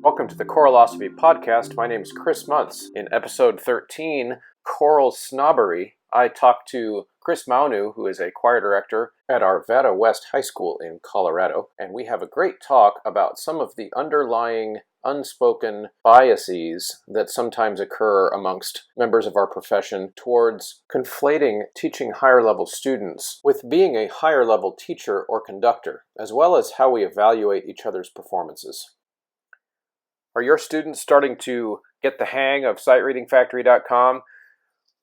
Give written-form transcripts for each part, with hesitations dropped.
Welcome to the Choralosophy podcast. My name is Chris Maunu. In episode 13, Choral Snobbery, I talked to Chris Maunu, who is a choir director at Arvada West High School in Colorado, and we have a great talk about some of the underlying unspoken biases that sometimes occur amongst members of our profession towards conflating teaching higher level students with being a higher level teacher or conductor, as well as how we evaluate each other's performances. Are your students starting to get the hang of sightreadingfactory.com?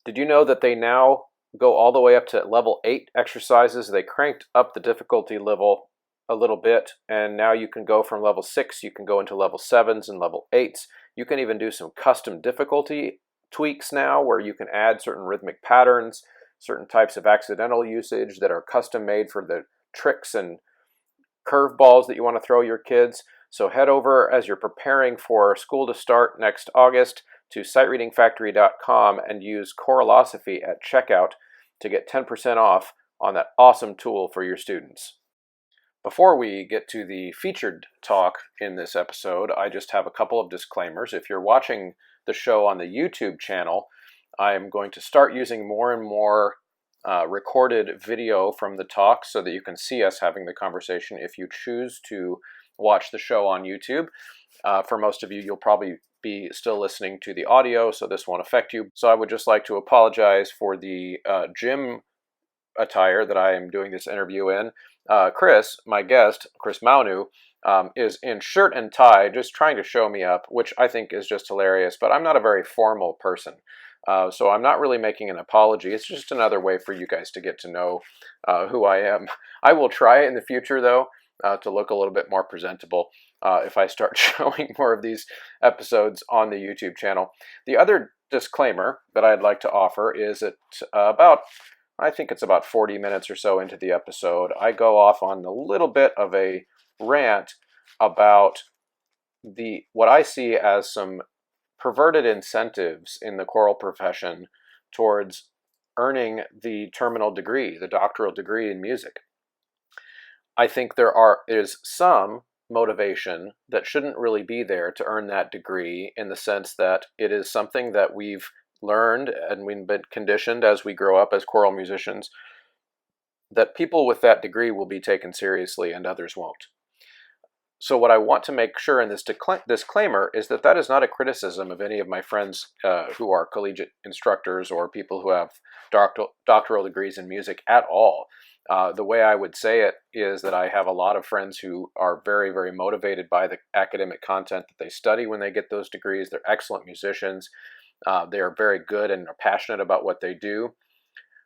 Did you know that they now go all the way up to level 8 exercises? They cranked up the difficulty level a little bit, and now you can go from level 6, you can go into level 7s and level 8s. You can even do some custom difficulty tweaks now where you can add certain rhythmic patterns, certain types of accidental usage that are custom made for the tricks and curveballs that you want to throw your kids. So head over as you're preparing for school to start next August to sightreadingfactory.com and use Choralosophy at checkout to get 10% off on that awesome tool for your students. Before we get to the featured talk in this episode, I just have a couple of disclaimers. If you're watching the show on the YouTube channel, I'm going to start using more and more recorded video from the talk so that you can see us having the conversation if you choose to watch the show on YouTube. For most of you, you'll probably be still listening to the audio, so this won't affect you. So I would just like to apologize for the gym attire that I am doing this interview in. Chris, my guest, Chris Maunu, is in shirt and tie, just trying to show me up, which I think is just hilarious, but I'm not a very formal person. So I'm not really making an apology. It's just another way for you guys to get to know who I am. I will try in the future, though, to look a little bit more presentable if I start showing more of these episodes on the YouTube channel. The other disclaimer that I'd like to offer is that I think it's about 40 minutes or so into the episode, I go off on a little bit of a rant about what I see as some perverted incentives in the choral profession towards earning the terminal degree, the doctoral degree in music. I think is some motivation that shouldn't really be there to earn that degree, in the sense that it is something that we've learned and we've been conditioned as we grow up as choral musicians, that people with that degree will be taken seriously and others won't. So what I want to make sure in this disclaimer is that that is not a criticism of any of my friends who are collegiate instructors or people who have doctoral degrees in music at all. The way I would say it is that I have a lot of friends who are very, very motivated by the academic content that they study when they get those degrees. They're excellent musicians. They are very good and are passionate about what they do.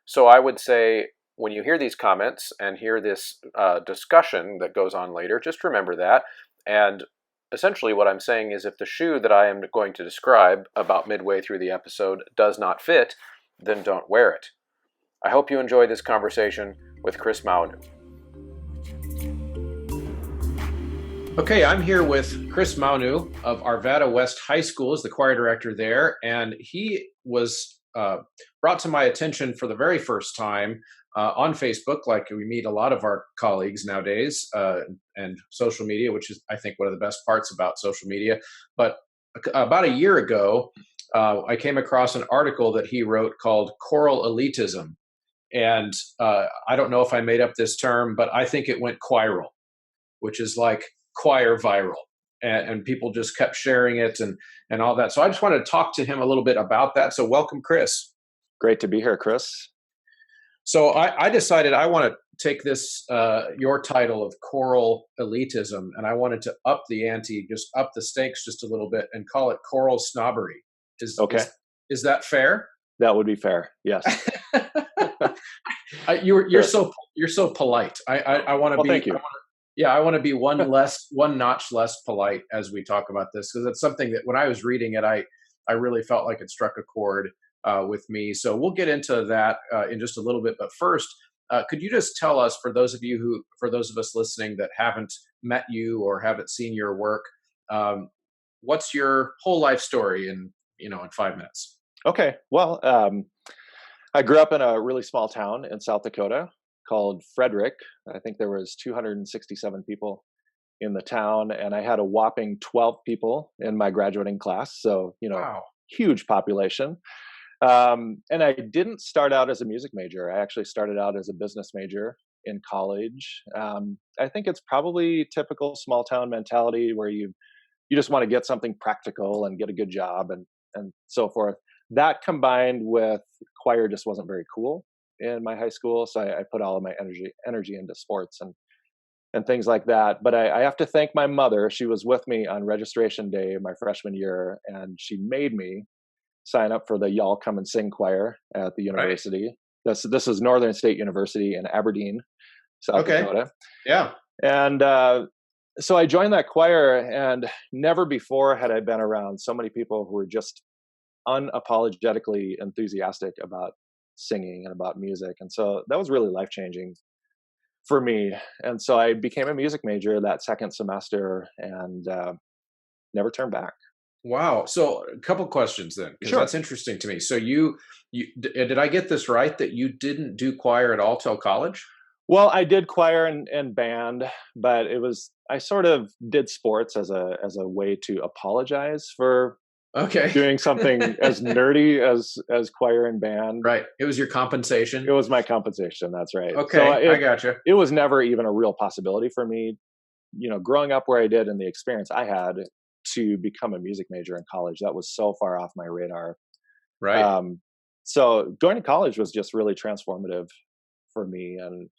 So I would say, when you hear these comments and hear this discussion that goes on later, just remember that. And essentially what I'm saying is, if the shoe that I am going to describe about midway through the episode does not fit, then don't wear it. I hope you enjoy this conversation with Chris Maunu. Okay, I'm here with Chris Maunu of Arvada West High School as the choir director there, and he was brought to my attention for the very first time on Facebook, like we meet a lot of our colleagues nowadays, and social media, which is, I think, one of the best parts about social media. But about a year ago, I came across an article that he wrote called Choral Elitism. And I don't know if I made up this term, but I think it went choiral, which is like choir viral. And people just kept sharing it and all that. So I just wanted to talk to him a little bit about that. So welcome, Chris. Great to be here, Chris. So I decided I want to take this, your title of Choral Elitism, and I wanted to up the ante, just up the stakes just a little bit, and call it Choral Snobbery. Is that fair? That would be fair. Yes. You're so polite. I want to be. Thank you. I want to be one notch less polite as we talk about this, because it's something that when I was reading it, I really felt like it struck a chord with me. So we'll get into that in just a little bit. But first, could you just tell us, for those of us listening that haven't met you or haven't seen your work, what's your whole life story in 5 minutes? Okay. Well, I grew up in a really small town in South Dakota called Frederick. I think there was 267 people in the town, and I had a whopping 12 people in my graduating class. So, Wow. huge population. And I didn't start out as a music major. I actually started out as a business major in college. I think it's probably typical small town mentality where you just want to get something practical and get a good job and so forth. That combined with choir just wasn't very cool in my high school, so I put all of my energy into sports and things like that. But I have to thank my mother. She was with me on registration day my freshman year, and she made me sign up for the Y'all Come and Sing choir at the Right. university. This is Northern State University in Aberdeen, South Dakota. Yeah. And so I joined that choir, and never before had I been around so many people who were just unapologetically enthusiastic about singing and about music. And so that was really life-changing for me. And so I became a music major that second semester and never turned back. Wow. So a couple questions then, because Sure. that's interesting to me. So did I get this right that you didn't do choir at all till college? Well, I did choir and band, but I sort of did sports as a way to apologize for Okay. doing something as nerdy as choir and band. Right. It was your It compensation. was my compensation. That's right. So Okay, I gotcha. it was never even a real possibility for me, growing up where I did and the experience I had to become a music major in college. That was so far off my radar. Right. So going to college was just really transformative for me. And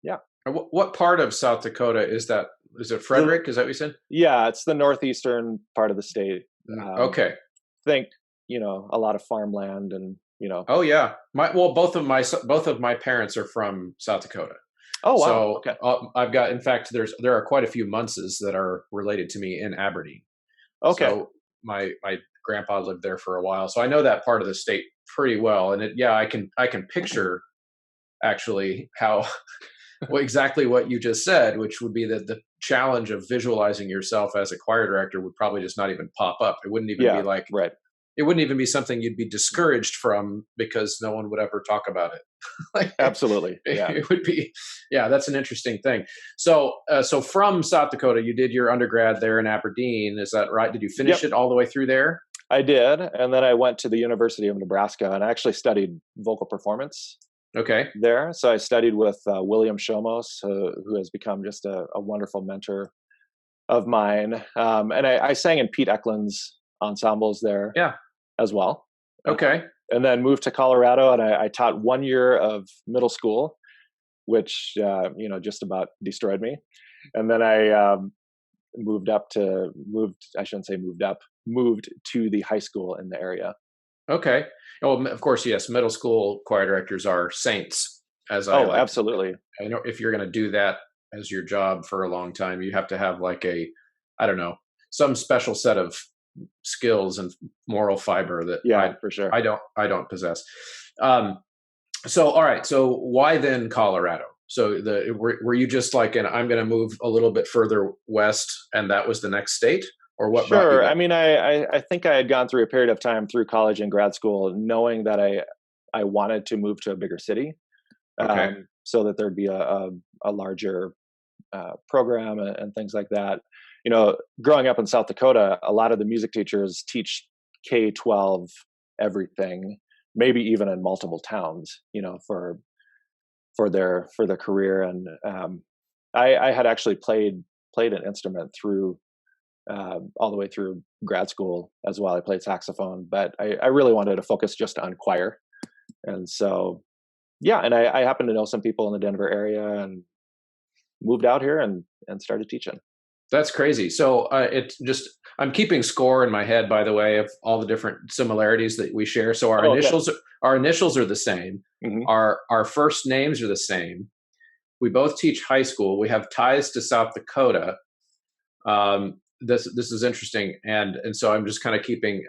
yeah. And what part of South Dakota is that? Is it The- Frederick? Is that what you said? yeah, it's the northeastern part of the state. Okay. Think, a lot of farmland and, Oh yeah. Both of my parents are from South Dakota. oh, wow. So Okay. I've got, in fact, there are quite a few Munces that are related to me in Aberdeen. Okay. So my grandpa lived there for a while, so I know that part of the state pretty well. And I can picture actually how exactly what you just said, which would be that the challenge of visualizing yourself as a choir director would probably just not even pop up. It wouldn't even be Yeah. like Right. it wouldn't even be something you'd be discouraged from because no one would ever talk about it. Like, Absolutely. Yeah. it would be, yeah, that's an interesting thing. So from South Dakota, you did your undergrad there in Aberdeen. Is that right? Did you finish Yep. it all the way through there? I did. And then I went to the University of Nebraska and I actually studied vocal performance Okay. there. So I studied with William Shomos, who has become just a wonderful mentor of mine. And I sang in Pete Eklund's ensembles there Yeah. as well. Okay. And then moved to Colorado, and I taught 1 year of middle school, which just about destroyed me. And then I I shouldn't say moved to the high school in the area. Okay. Well, of course, yes. Middle school choir directors are saints, as I Oh, like to say. absolutely. I know if you're going to do that as your job for a long time, you have to have like I don't know, some special set of skills and moral fiber that Yeah, for sure. I don't possess. So all right, so why then Colorado? So were you just like, and I'm going to move a little bit further west, and that was the next state, or what brought you Sure. there? I mean, I think I had gone through a period of time through college and grad school, knowing that I wanted to move to a bigger city, Okay. so that there'd be a larger program and things like that. Growing up in South Dakota, a lot of the music teachers teach K-12 everything, maybe even in multiple towns, for their career. And I had actually played an instrument through all the way through grad school as well. I played saxophone, but I really wanted to focus just on choir. And so, yeah, and I happen to know some people in the Denver area and moved out here and started teaching. That's crazy. So I'm keeping score in my head, by the way, of all the different similarities that we share. So Oh, okay. our initials are the same. Mm-hmm. Our first names are the same. We both teach high school. We have ties to South Dakota. This is interesting, and so I'm just kind of keeping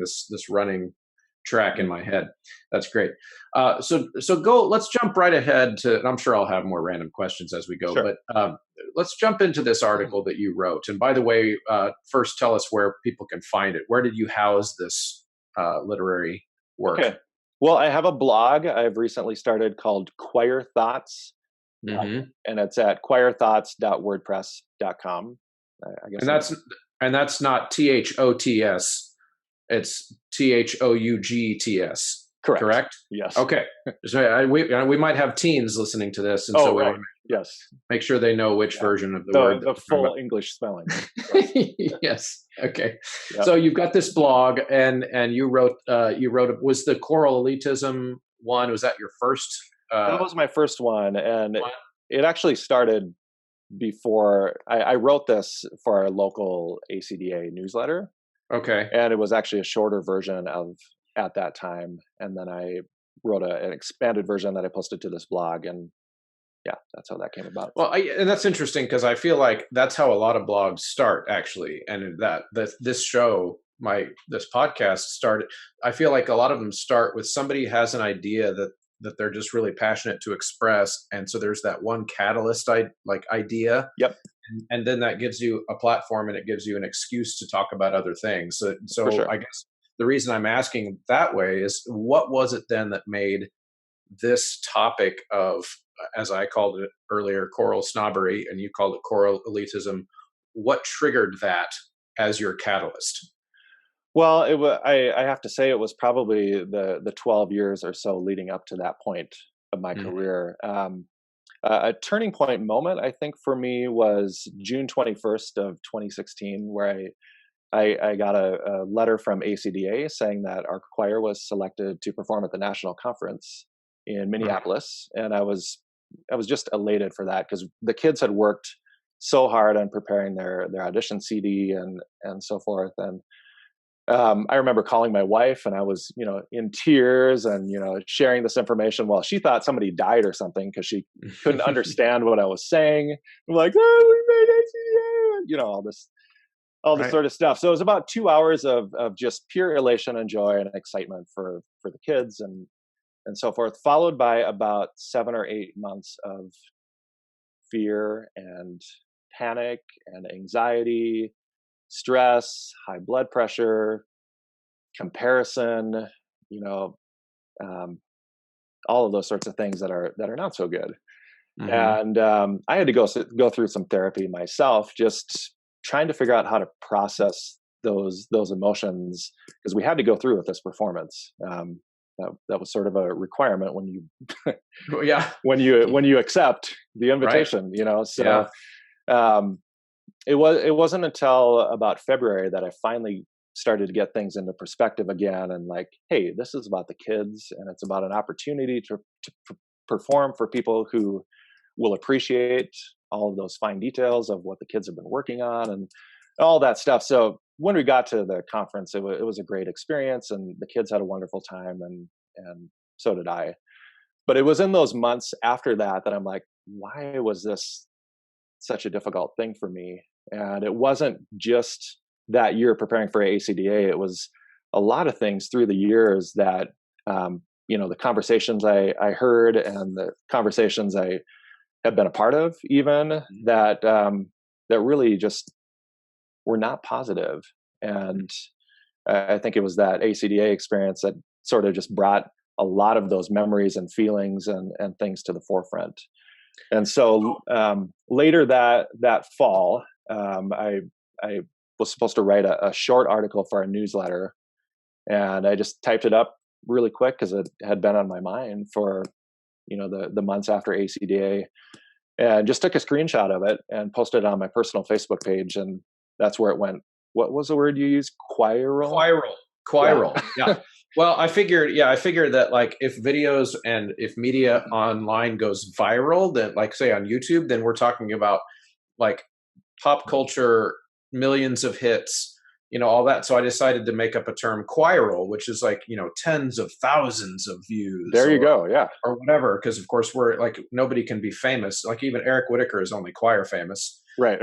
this running track in my head. That's great. So go. Let's jump right ahead to. And I'm sure I'll have more random questions as we go, Sure. but let's jump into this article that you wrote. And by the way, first tell us where people can find it. Where did you house this literary work? Okay. Well, I have a blog I've recently started called Choir Thoughts, Mm-hmm. and it's at choirthoughts.wordpress.com. choral.com. I guess. And that's not THOTS. It's THOUGTS. Correct? Yes. Okay. So we might have teens listening to this, and so we right. want to Yes. make sure they know which version of the word. The full English spelling. Yes. Okay. Yep. So you've got this blog, and you wrote was the Choral Elitism one? Was that your first? That was my first one, and it actually started before I wrote this for our local ACDA newsletter. Okay. And it was actually a shorter version of at that time, and then I wrote an expanded version that I posted to this blog, and yeah, that's how that came about. Well, and that's interesting because I feel like that's how a lot of blogs start, actually, and this show, this podcast started. I feel like a lot of them start with somebody has an idea that they're just really passionate to express, and so there's that one catalyst idea. Yep. And then that gives you a platform, and it gives you an excuse to talk about other things. So sure. I guess the reason I'm asking that way is, what was it then that made this topic of, as I called it earlier, choral snobbery, and you called it choral elitism, what triggered that as your catalyst? Well, I have to say it was probably the 12 years or so leading up to that point of my career. A turning point moment, I think, for me was June 21st of 2016, where I got a letter from ACDA saying that our choir was selected to perform at the national conference in Minneapolis, and I was just elated for that because the kids had worked so hard on preparing their audition CD and so forth. And I remember calling my wife, and I was, in tears and, sharing this information. Well, she thought somebody died or something because she couldn't understand what I was saying. I'm like, oh, we made ACDA, all this sort of stuff. So it was about 2 hours of just pure elation and joy and excitement for the kids and so forth, followed by about 7 or 8 months of fear and panic and anxiety, stress, high blood pressure, comparison, all of those sorts of things that are not so good. And I had to go through some therapy myself, just trying to figure out how to process those emotions, because we had to go through with this performance. That was sort of a requirement when you when you accept the invitation, So it wasn't until about February that I finally started to get things into perspective again, and like, hey, this is about the kids, and it's about an opportunity to perform for people who will appreciate all of those fine details of what the kids have been working on and all that stuff. So when we got to the conference, it was a great experience, and the kids had a wonderful time, and so did I. But it was in those months after that I'm like, why was this such a difficult thing for me? And it wasn't just that year preparing for ACDA. It was a lot of things through the years that, the conversations I heard and the conversations I have been a part of, even that really just were not positive. And I think it was that ACDA experience that sort of just brought a lot of those memories and feelings and things to the forefront. And so later that fall, I was supposed to write a short article for our newsletter, and I just typed it up really quick because it had been on my mind for the months after ACDA, and just took a screenshot of it and posted it on my personal Facebook page, and that's where it went. What was the word you used? Choral. Yeah. Well, I figured that, like, if videos and if media online goes viral, then, like, say on YouTube, then we're talking about like pop culture, millions of hits, all that. So I decided to make up a term, choral, which is like, tens of thousands of views. There you go. Yeah. Or whatever. Because of course we're like, nobody can be famous. Like even Eric Whitacre is only choir famous. Right.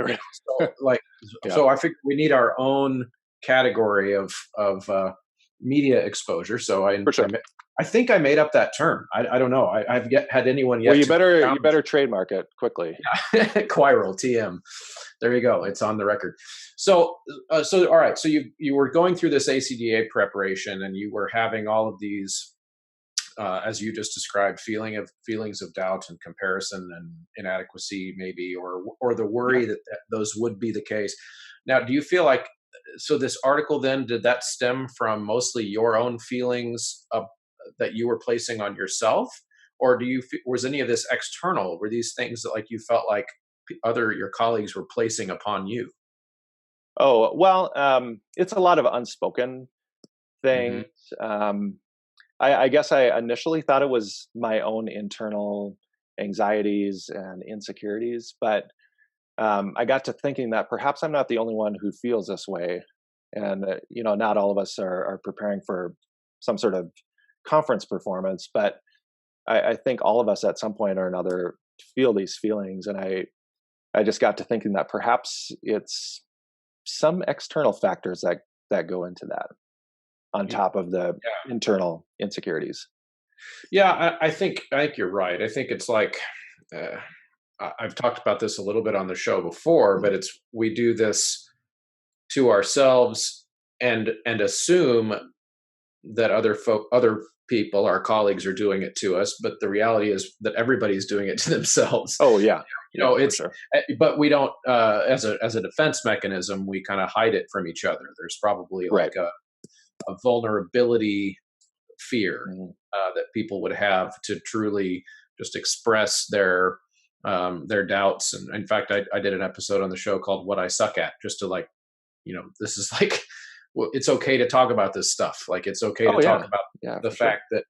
So I think we need our own category of media exposure. So I think I made up that term. I don't know. I've yet had anyone yet. Well, you better trademark it quickly. Choral TM. There you go. It's on the record. So all right. So you were going through this ACDA preparation, and you were having all of these as you just described, feelings of doubt and comparison and inadequacy, maybe, or the Yeah. worry that those would be the case. Now, do you feel like so this article then did that stem from mostly your own feelings that you were placing on yourself, or was any of this external? Were these things that like you felt like other your colleagues were placing upon you? Oh, well, it's a lot of unspoken Hmm. things. Um, I guess I initially thought it was my own internal anxieties and insecurities, but I got to thinking that perhaps I'm not the only one who feels this way, and not all of us are preparing for some sort of conference performance, but I think all of us at some point or another feel these feelings, and I just got to thinking that perhaps it's some external factors that go into that on top of the internal insecurities. Yeah, I think you're right. I think it's like uh, I've talked about this a little bit on the show before, but it's we do this to ourselves and assume that other people, our colleagues, are doing it to us. But the reality is that everybody's doing it to themselves. Oh yeah, You yeah, know, for it's sure. but we don't as a defense mechanism, we kind of hide it from each other. There's probably Right. like a vulnerability fear Mhm. that people would have to truly just express their doubts. And in fact, I did an episode on the show called "What I Suck At," just to like, this is like, well, it's okay to talk about this stuff. Like, it's okay to Oh talk yeah, about yeah, the for sure. fact that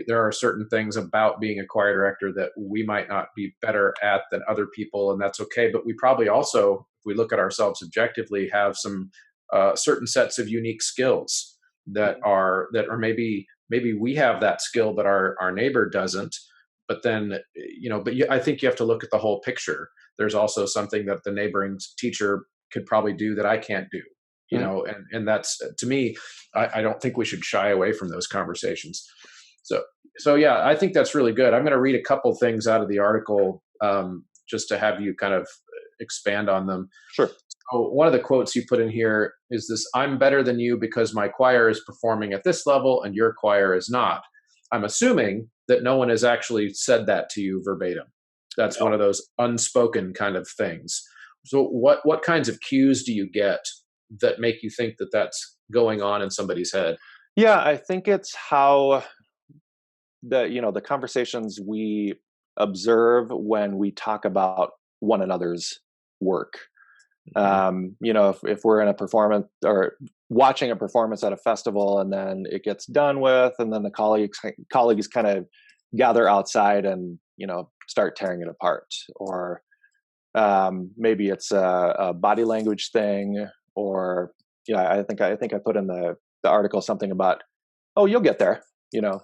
there are certain things about being a choir director that we might not be better at than other people, and that's okay. But we probably also, if we look at ourselves objectively, have some certain sets of unique skills Mhm. that are maybe we have that skill, but our neighbor doesn't. But then, I think you have to look at the whole picture. There's also something that the neighboring teacher could probably do that I can't do. Mhm. And that's to me, I don't think we should shy away from those conversations. So so yeah, I think that's really good. I'm going to read a couple things out of the article, just to have you kind of expand on them. Sure. So one of the quotes you put in here is this: "I'm better than you because my choir is performing at this level and your choir is not." I'm assuming that no one has actually said that to you verbatim. That's one No. of those unspoken kind of things. So what kinds of cues do you get that make you think that that's going on in somebody's head? Yeah, I think it's how the conversations we observe when we talk about one another's work. Mhm. If we're in a performance or watching a performance at a festival and then it gets done with, and then the colleagues kind of gather outside and start tearing it apart, or maybe it's a body language thing, or I think I put in the article something about, oh, you'll get there, you know,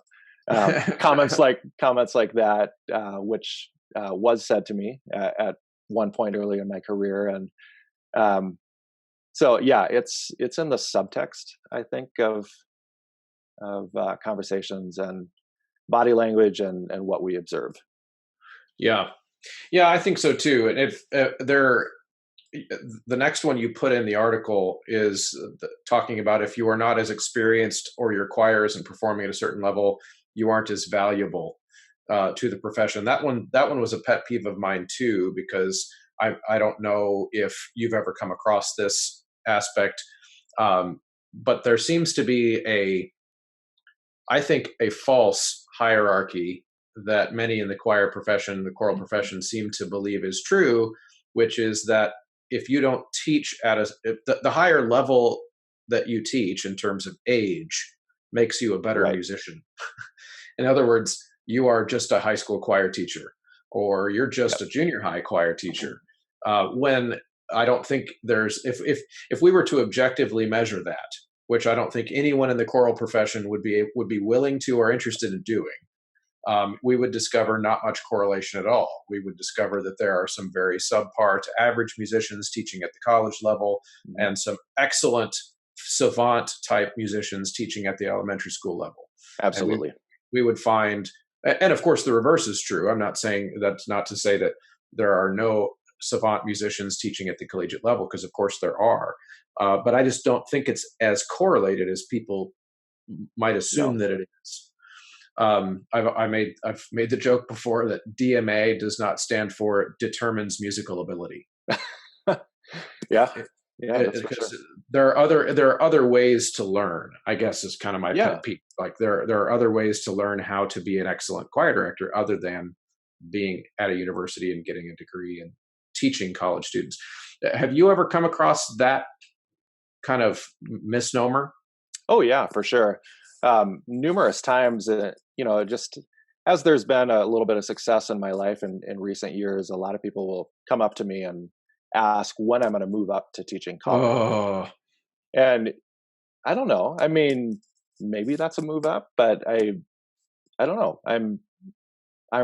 comments like that, which was said to me at one point earlier in my career, and um, so yeah, it's in the subtext, I think, of conversations and body language and what we observe. Yeah. Yeah, I think so too. And if the next one you put in the article is talking about if you are not as experienced or your choir isn't performing at a certain level, you aren't as valuable to the profession. That one was a pet peeve of mine too, because I don't know if you've ever come across this aspect, but there seems to be I think, a false hierarchy that many in the choir profession, the choral profession, seem to believe is true, which is that if you don't teach if the higher level that you teach in terms of age makes you a better Right. musician. In other words, you are just a high school choir teacher, or you're just Yep. a junior high choir teacher. When I don't think there's if we were to objectively measure that, which I don't think anyone in the choral profession would be willing to or interested in doing, we would discover not much correlation at all. We would discover that there are some very subpar to average musicians teaching at the college level, Mhm. and some excellent savant type musicians teaching at the elementary school level. And Absolutely. we would find, and of course the reverse is true. I'm not saying that's not to say that there are no savant musicians teaching at the collegiate level, because of course there are. But I just don't think it's as correlated as people might assume No. that it is. I've made the joke before that DMA does not stand for determines musical ability. Yeah, yeah, that's for sure. Because there are other ways to learn, I guess, is kind of my Yeah. pet peeve. Like there are other ways to learn how to be an excellent choir director other than being at a university and getting a degree and teaching college students. Have you ever come across that kind of misnomer? Oh yeah, for sure. Numerous times, just as there's been a little bit of success in my life in recent years, a lot of people will come up to me and ask when I'm going to move up to teaching college. Oh, And I don't know. I mean, maybe that's a move up, but I don't know. I'm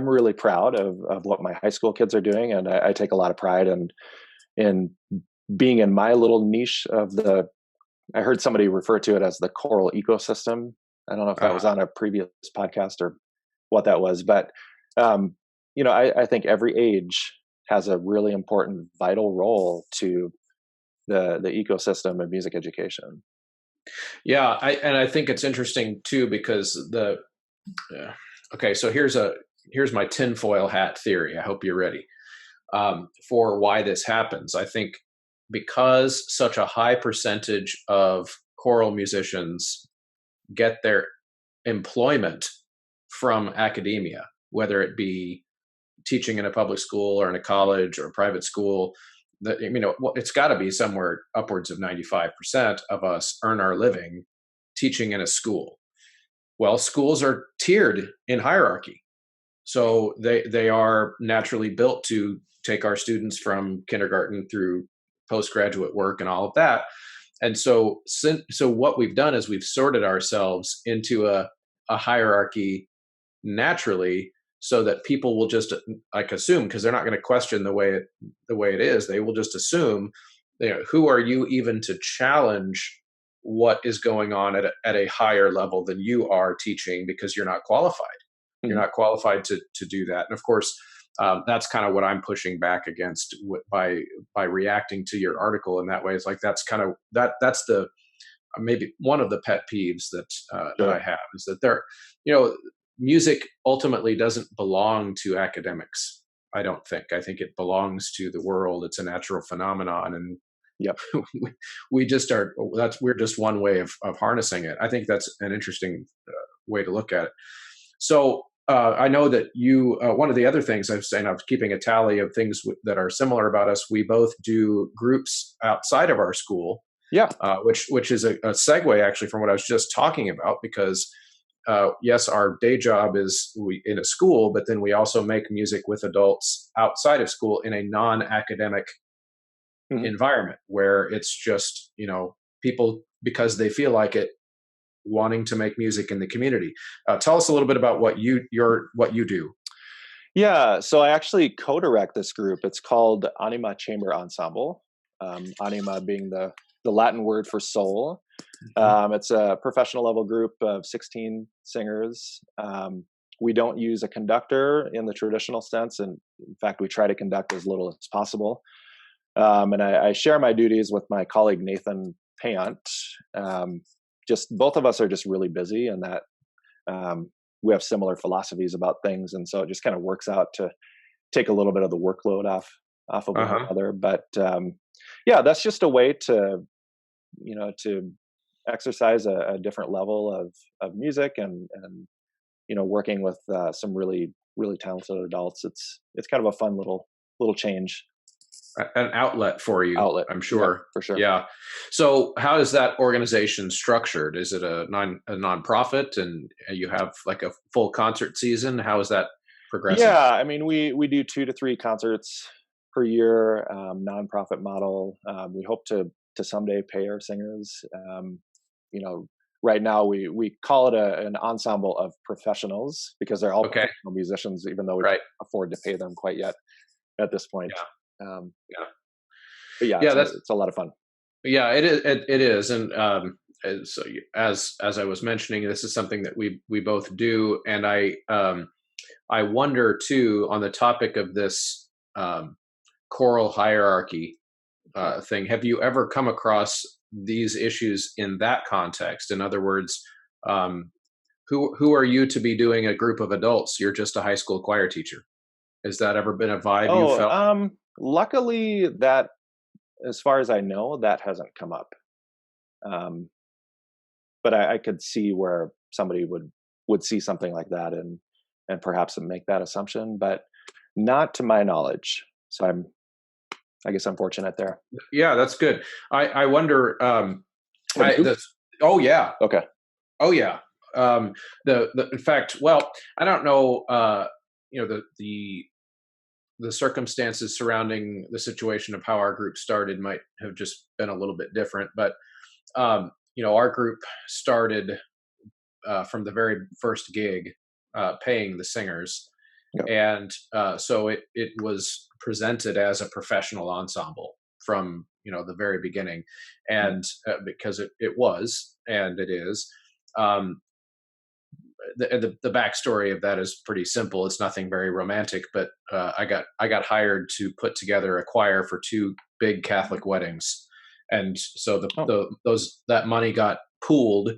really proud of what my high school kids are doing, and I take a lot of pride in being in my little niche of the. I heard somebody refer to it as the choral ecosystem. I don't know if that was on a previous podcast or what that was, but I think every age has a really important, vital role to the ecosystem of music education. yeah. I think it's interesting too because okay. So here's my tinfoil hat theory. I hope you're ready for why this happens. I think because such a high percentage of choral musicians get their employment from academia, whether it be teaching in a public school or in a college or a private school, that it's got to be somewhere upwards of 95% of us earn our living teaching in a school. Well, schools are tiered in hierarchy, so they are naturally built to take our students from kindergarten through postgraduate work and all of that. And so what we've done is we've sorted ourselves into a hierarchy naturally, so that people will just like assume, because they're not going to question the way it is. They will just assume, who are you even to challenge what is going on at a higher level than you are teaching, because you're not qualified. You're Mhm. not qualified to do that. And of course, that's kind of what I'm pushing back against by reacting to your article in that way. It's like that's kind of that's the maybe one of the pet peeves that I Sure. have, is that you know, music ultimately doesn't belong to academics. I don't think. I think it belongs to the world. It's a natural phenomenon, and Yep. we just are. We're just one way of harnessing it. I think that's an interesting way to look at it. So I know that you. One of the other things I was saying, I was keeping a tally of things that are similar about us. We both do groups outside of our school, Yeah. which is a segue actually from what I was just talking about, because yes, our day job is in a school, but then we also make music with adults outside of school in a non-academic Mhm. environment where it's just people, because they feel like it, wanting to make music in the community. Tell us a little bit about what you do. Yeah. So I actually co-direct this group. It's called Anima Chamber Ensemble. Anima being the Latin word for soul. Mhm. It's a professional level group of 16 singers. We don't use a conductor in the traditional sense, and in fact, we try to conduct as little as possible. And I share my duties with my colleague Nathan Payant. Um, just both of us are just really busy, and that we have similar philosophies about things, and so it just kind of works out to take a little bit of the workload off of one Uh-huh. another. But yeah, that's just a way to exercise a different level of music and working with some really talented adults. It's kind of a fun little change An outlet for you, outlet. I'm Yep, sure. for sure. Yeah. So how is that organization structured? Is it a nonprofit, and you have like a full concert season? How is that progressing? Yeah, I mean, we do 2 to 3 concerts per year, nonprofit model. We hope to someday pay our singers. You know, right now we call it an ensemble of professionals because they're all Okay. professional musicians, even though we Right. can't afford to pay them quite yet at this point. Yeah. Um, Yeah. but yeah, Yeah. it's a lot of fun. Yeah. It is. It is. And so as I was mentioning, this is something that we both do, and I wonder too, on the topic of this choral hierarchy thing. Have you ever come across these issues in that context? In other words, um, Who are you to be doing a group of adults? You're just a high school choir teacher. Has that ever been a vibe you Oh, felt? luckily that, as far as I know, that hasn't come up. Um, but I could see where somebody would see something like that and perhaps make that assumption, but not to my knowledge. So I guess I'm fortunate there. Yeah, that's good. I wonder. Have you? Oh yeah, Okay. oh yeah. The in fact, well, I don't know. The circumstances surrounding the situation of how our group started might have just been a little bit different, but our group started from the very first gig, paying the singers, Yep. and so it was presented as a professional ensemble from the very beginning, and because it was and it is. Um, the backstory of that is pretty simple. It's nothing very romantic, but I got hired to put together a choir for two big Catholic weddings, and so Oh, that money got pooled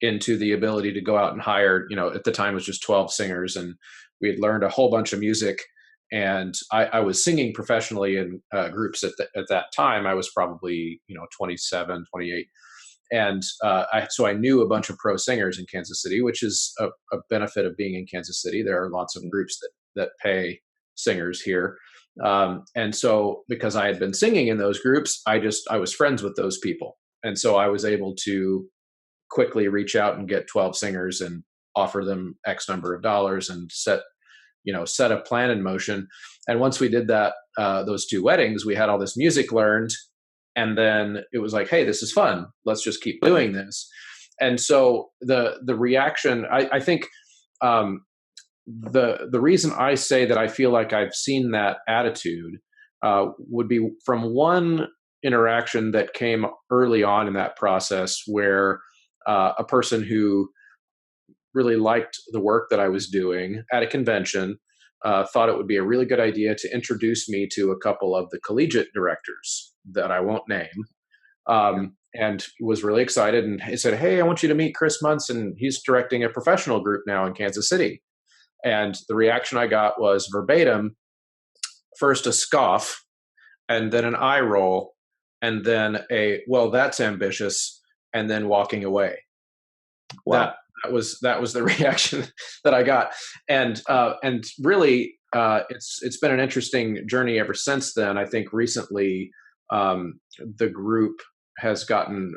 into the ability to go out and hire. At the time it was just 12 singers, and we had learned a whole bunch of music. And I was singing professionally in groups at that time. I was probably 27, 28, and so I knew a bunch of pro singers in Kansas City, which is a benefit of being in Kansas City. There are lots of groups that pay singers here, and so because I had been singing in those groups, I was friends with those people, and so I was able to quickly reach out and get 12 singers and offer them X number of dollars and set a plan in motion. And once we did that, those two weddings, we had all this music learned, and then it was like, hey, this is fun, let's just keep doing this. And so the reaction, I think, the reason I say that I feel like I've seen that attitude would be from one interaction that came early on in that process, where a person who really liked the work that I was doing at a convention thought it would be a really good idea to introduce me to a couple of the collegiate directors that I won't name, and was really excited. And he said, hey, I want you to meet Chris Munson. He's directing a professional group now in Kansas City. And the reaction I got was verbatim, first a scoff, and then an eye roll, and then well, that's ambitious, and then walking away. wow. That was the reaction that I got. And really, it's been an interesting journey ever since then. I think recently, the group has gotten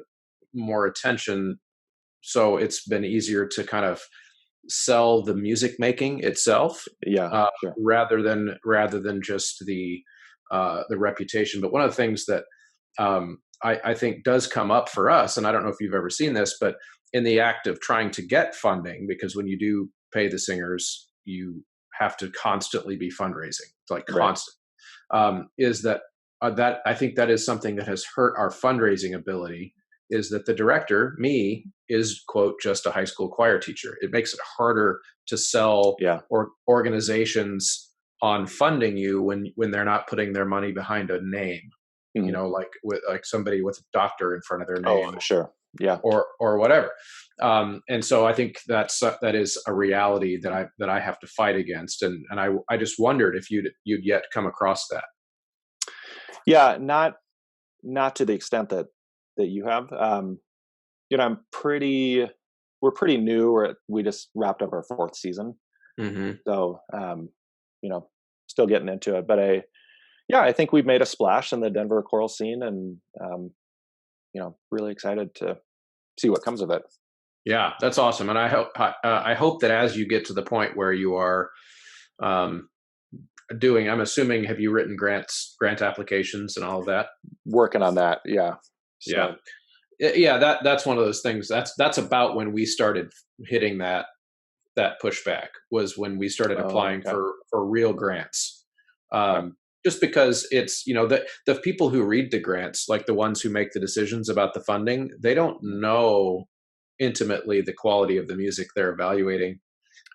more attention, so it's been easier to kind of sell the music making itself, Yeah, sure. rather than just the reputation. But one of the things that I think does come up for us, and I don't know if you've ever seen this, but in the act of trying to get funding, because when you do pay the singers, you have to constantly be fundraising, like Right. constant. Is that I think that is something that has hurt our fundraising ability. Is that the director, me, is quote just a high school choir teacher. It makes it harder to sell Yeah. or organizations on funding you when they're not putting their money behind a name. Mhm. Like somebody with a doctor in front of their Oh, name, sure. Yeah. or whatever. And so I think that is a reality that I have to fight against. And I just wondered if you'd yet come across that. Yeah, not to the extent that you have. We're pretty new. We just wrapped up our fourth season, Hmm. so you know, still getting into it. But I think we've made a splash in the Denver choral scene, and really excited to see what comes of it. Yeah, that's awesome. And I hope that as you get to the point where you are um, I'm assuming, have you written grant applications and all of that? Working on that, yeah. Yeah. So Yeah, that's one of those things. That's about when we started hitting that pushback, was when we started oh, applying okay, for real grants. okay, Just because it's the people who read the grants, like the ones who make the decisions about the funding, they don't know intimately the quality of the music they're evaluating.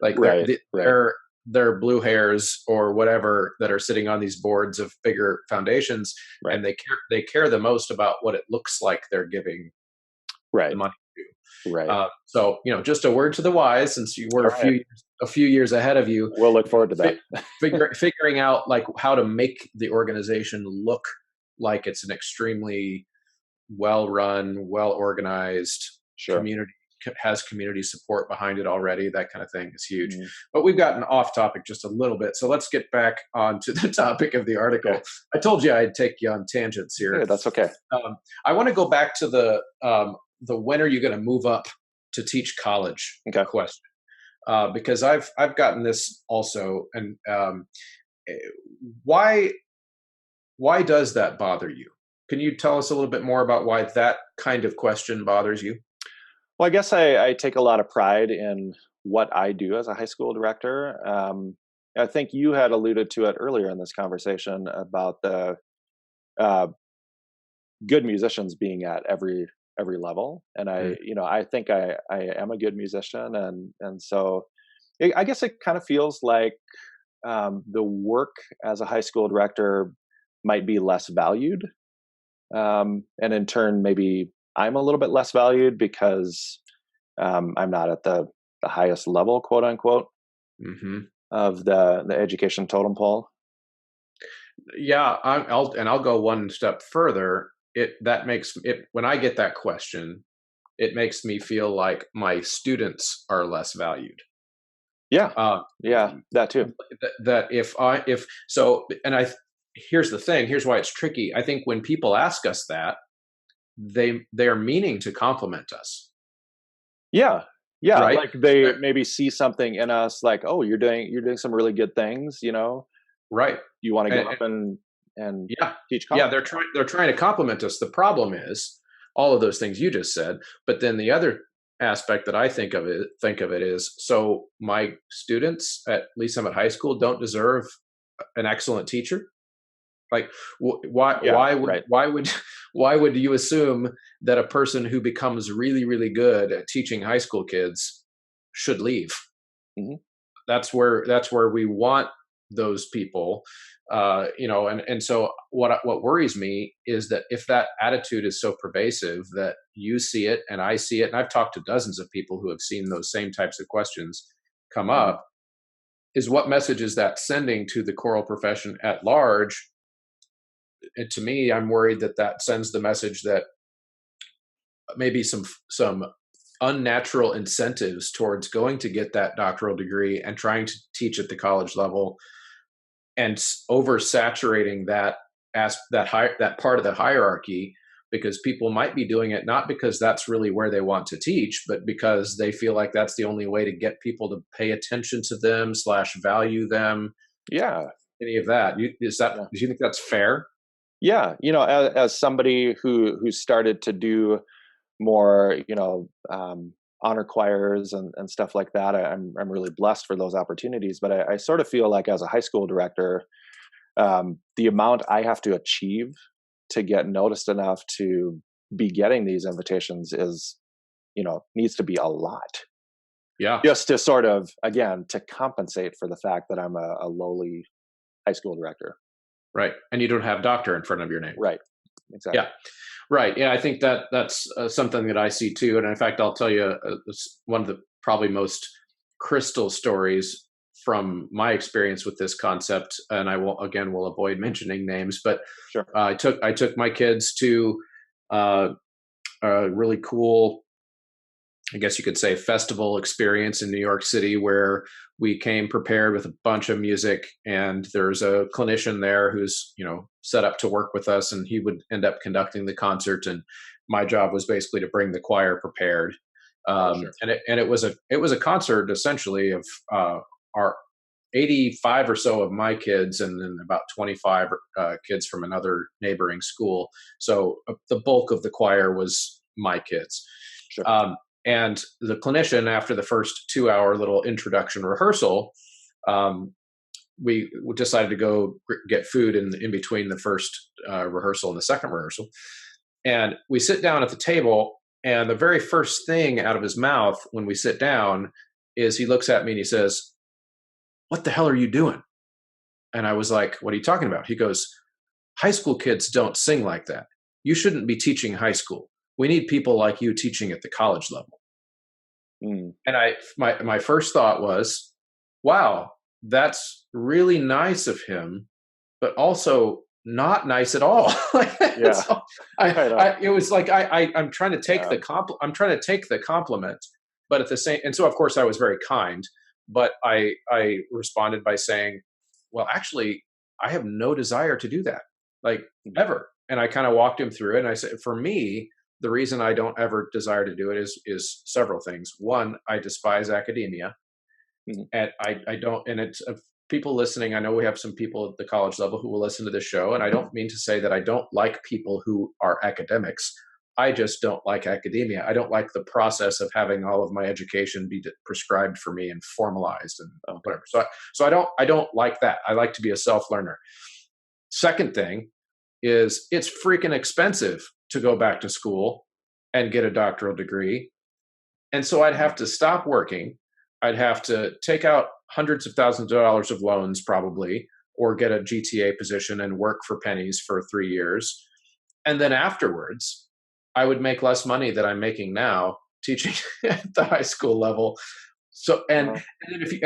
Like right, right, they're blue hairs or whatever that are sitting on these boards of bigger foundations, right, and they care the most about what it looks like they're giving the right. money to. Right. So, just a word to the wise, since you were All right. a few years ahead of you, We'll look forward to that. figuring out like how to make the organization look like it's an extremely well run, well organized Sure. community, has community support behind it already. That kind of thing is huge. Mm. But we've gotten off topic just a little bit. So let's get back on to the topic of the article. Okay. I told you I'd take you on tangents here. Yeah, that's okay. I want to go back to the when are you going to move up to teach college question. Because I've gotten this also, and why does that bother you? Can you tell us a little bit more about why that kind of question bothers you? Well, I guess I take a lot of pride in what I do as a high school director. I think you had alluded to it earlier in this conversation about the good musicians being at every level, and I think I am a good musician, and so I guess it kind of feels like the work as a high school director might be less valued, and in turn maybe I'm a little bit less valued because I'm not at the highest level, quote unquote, of the education totem pole. Yeah, I'll go one step further. That makes it, when I get that question, it makes me feel like my students are less valued. Yeah, yeah, that too. That here's the thing. Here's why it's tricky. I think when people ask us that, they're meaning to compliment us. Yeah, right? Like they maybe see something in us, like, oh, you're doing some really good things, Right. You want to go up and teach college. Yeah, they're trying to compliment us. The problem is all of those things you just said, but then the other aspect that I think of it is, so my students at Lee Summit High School don't deserve an excellent teacher. Like why would you assume that a person who becomes really, really good at teaching high school kids should leave? Mm-hmm. That's where we want those people, and so what worries me is that if that attitude is so pervasive that you see it and I see it, and I've talked to dozens of people who have seen those same types of questions come up, is what message is that sending to the choral profession at large? And to me, I'm worried that sends the message that maybe some unnatural incentives towards going to get that doctoral degree and trying to teach at the college level, and oversaturating that part of the hierarchy, because people might be doing it not because that's really where they want to teach, but because they feel like that's the only way to get people to pay attention to them / value them. Yeah. Any of that. Do you think that's fair? Yeah. As somebody who started to do more, honor choirs and stuff like that, I'm really blessed for those opportunities. But I sort of feel like as a high school director, the amount I have to achieve to get noticed enough to be getting these invitations is, needs to be a lot. Yeah. Just to sort of, again, to compensate for the fact that I'm a lowly high school director. Right. And you don't have doctor in front of your name. Right. Exactly. Yeah. Right. Yeah. I think that's something that I see too. And in fact, I'll tell you one of the probably most crystal stories from my experience with this concept. And I will avoid mentioning names, but sure. I took my kids to a really cool, I guess you could say, festival experience in New York City, where we came prepared with a bunch of music, and there's a clinician there who's, set up to work with us, and he would end up conducting the concert. And my job was basically to bring the choir prepared. Sure. And it was a concert essentially of our 85 or so of my kids, and then about 25 kids from another neighboring school. So the bulk of the choir was my kids. Sure. And the clinician, after the first 2-hour little introduction rehearsal, we decided to go get food in between the first rehearsal and the second rehearsal. And we sit down at the table, and the very first thing out of his mouth when we sit down is he looks at me and he says, "What the hell are you doing?" And I was like, "What are you talking about?" He goes, "High school kids don't sing like that. You shouldn't be teaching high school. we need people like you teaching at the college level. Mm. And my first thought was, wow, that's really nice of him, but also not nice at all. Yeah. So Right on. it was like I'm trying to take Yeah. I'm trying to take the compliment, but at the same, and so of course I was very kind, but I responded by saying, well, actually, I have no desire to do that, like, Mm. ever. And I kind of walked him through it, and I said, for me, the reason I don't ever desire to do it is several things. One, I despise academia, Mm. and I don't, and it's people listening. I know we have some people at the college level who will listen to this show, and I don't mean to say that I don't like people who are academics. I just don't like academia. I don't like the process of having all of my education be prescribed for me and formalized and Okay. whatever. So I don't like that. I like to be a self learner. Second thing is, it's freaking expensive to go back to school and get a doctoral degree. And so I'd have Mm. to stop working. I'd have to take out hundreds of thousands of dollars of loans, probably, or get a GTA position and work for pennies for 3 years. And then afterwards, I would make less money than I'm making now teaching at the high school level. So, Wow. and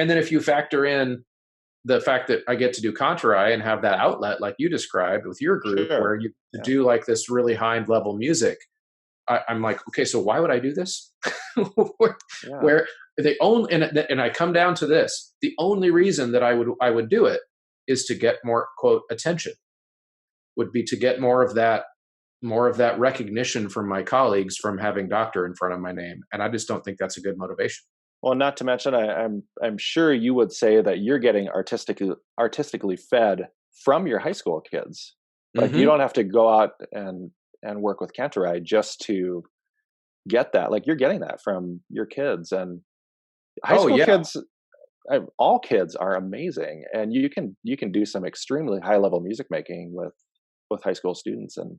then if you factor in the fact that I get to do Contra and have that outlet like you described with your group, Sure. where you Yeah. do like this really high level music, I'm like, okay, so why would I do this? where, Yeah. where they only, and I come down to this: the only reason that I would do it is to get more, quote, attention, would be to get more of that recognition from my colleagues from having doctor in front of my name, and I just don't think that's a good motivation. Well, not to mention, I'm sure you would say that you're getting artistically fed from your high school kids. Like you Hmm. don't have to go out and work with Cantorai just to get that. Like you're getting that from your kids, and high Oh school yeah. kids. All kids are amazing, and you can do some extremely high level music making with high school students. And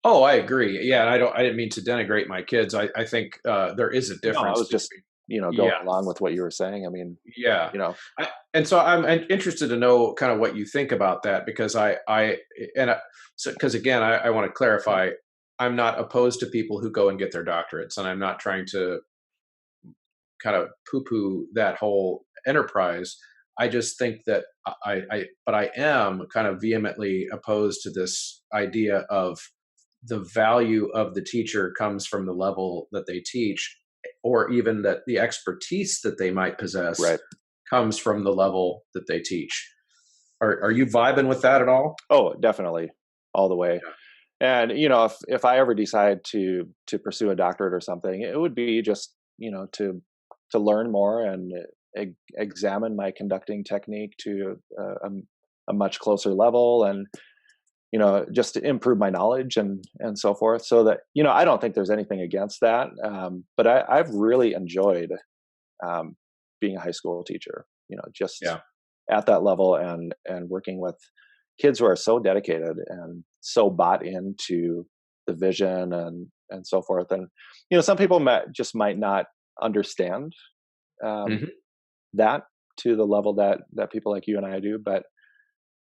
Oh, I agree. Yeah, and I didn't mean to denigrate my kids. I think there is a no, I difference was just between. going Yeah, along with what you were saying. I mean, yeah. you know, And so I'm interested to know kind of what you think about that, because and I, so because again, I want to clarify, I'm not opposed to people who go and get their doctorates, and I'm not trying to kind of poo-poo that whole enterprise. I just think that but I am kind of vehemently opposed to this idea of the value of the teacher comes from the level that they teach, or even that the expertise that they might possess right? comes from the level that they teach. Are you vibing with that at all? Oh, definitely, all the way. And if I ever decide to pursue a doctorate or something, it would be just to learn more and examine my conducting technique to a much closer level, and just to improve my knowledge and so forth. So that I don't think there's anything against that. But I've really enjoyed um, being a high school teacher. Just Yeah. at that level, and working with kids who are so dedicated and so bought into the vision and so forth. And some people might not understand um, Hmm. that to the level that people like you and I do, but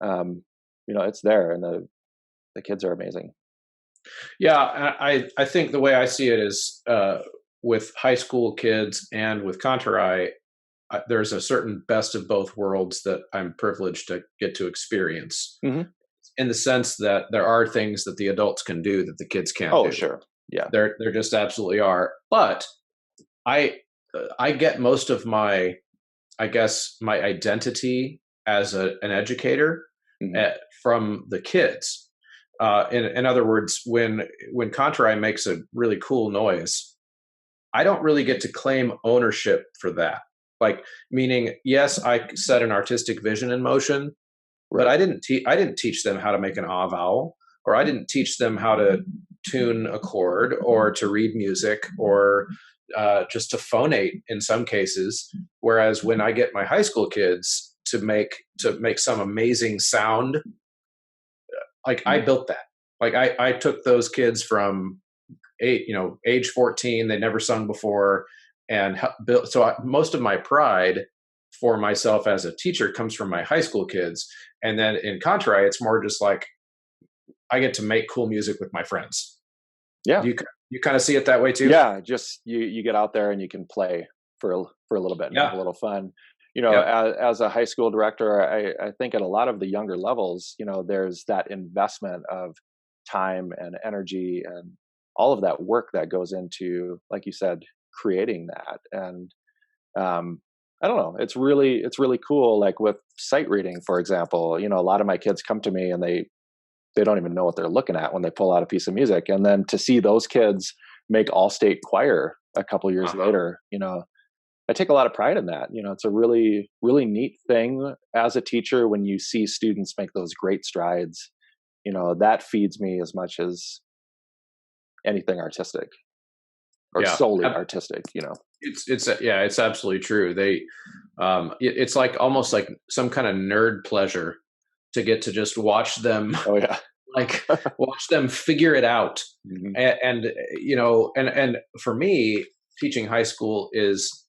it's there, and the kids are amazing. Yeah, I think the way I see it is, with high school kids and with Contorai, there's a certain best of both worlds that I'm privileged to get to experience, Hmm. in the sense that there are things that the adults can do that the kids can't Oh, do. sure. Yeah. There just absolutely are. But I I get most of my, I guess, my identity as an educator, Hmm. uh, from the kids. In other words, when Contorai makes a really cool noise, I don't really get to claim ownership for that. Like, meaning, yes, I set an artistic vision in motion, but Right. I didn't teach them how to make an ah vowel, or I didn't teach them how to tune a chord, or to read music, or just to phonate in some cases. Whereas when I get my high school kids to make some amazing sound, like, I Mhm. built that. Like, I took those kids from age 14, they never sung before, and built. So most of my pride for myself as a teacher comes from my high school kids. And then in contrary, it's more just like, I get to make cool music with my friends. Yeah. You kind of see it that way too? Yeah. Just you get out there and you can play for a little bit and have a Yeah. little fun. Yep. As a high school director, I think at a lot of the younger levels, there's that investment of time and energy and all of that work that goes into, like you said, creating that. And I don't know, it's really cool. Like with sight reading, for example, a lot of my kids come to me and they don't even know what they're looking at when they pull out a piece of music. And then to see those kids make all state choir a couple years later, I take a lot of pride in that. It's a really, really neat thing as a teacher when you see students make those great strides. That feeds me as much as anything artistic or Yeah. solely artistic. It's absolutely true. It's like almost like some kind of nerd pleasure to get to just watch them, Oh yeah. like watch them figure it out. Mm-hmm. And for me, teaching high school is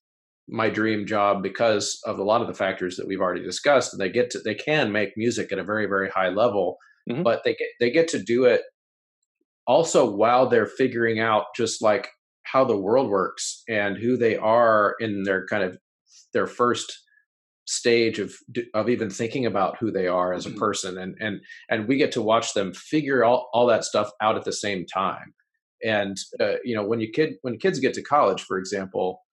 my dream job because of a lot of the factors that we've already discussed. And they can make music at a very, very high level, Mm-hmm. but they get to do it also while they're figuring out just like how the world works and who they are in their kind of their first stage of even thinking about who they are as a person. And we get to watch them figure all that stuff out at the same time. And when kids get to college, for example,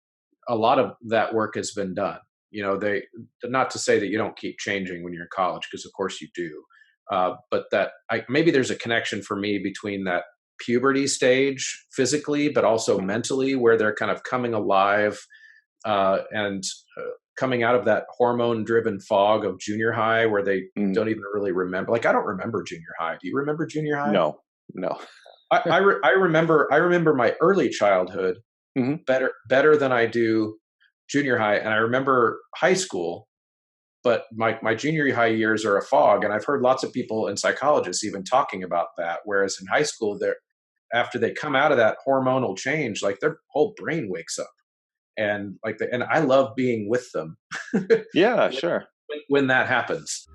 a lot of that work has been done. They, not to say that you don't keep changing when you're in college, because of course you do. But that maybe there's a connection for me between that puberty stage physically, but also mentally, where they're kind of coming alive and coming out of that hormone-driven fog of junior high, where they don't even really remember. Like, I don't remember junior high. Do you remember junior high? No. I remember my early childhood better than I do junior high, and I remember high school. But my junior high years are a fog, and I've heard lots of people and psychologists even talking about that. Whereas in high school, after they come out of that hormonal change, like their whole brain wakes up, and and I love being with them. Yeah, sure. When that happens.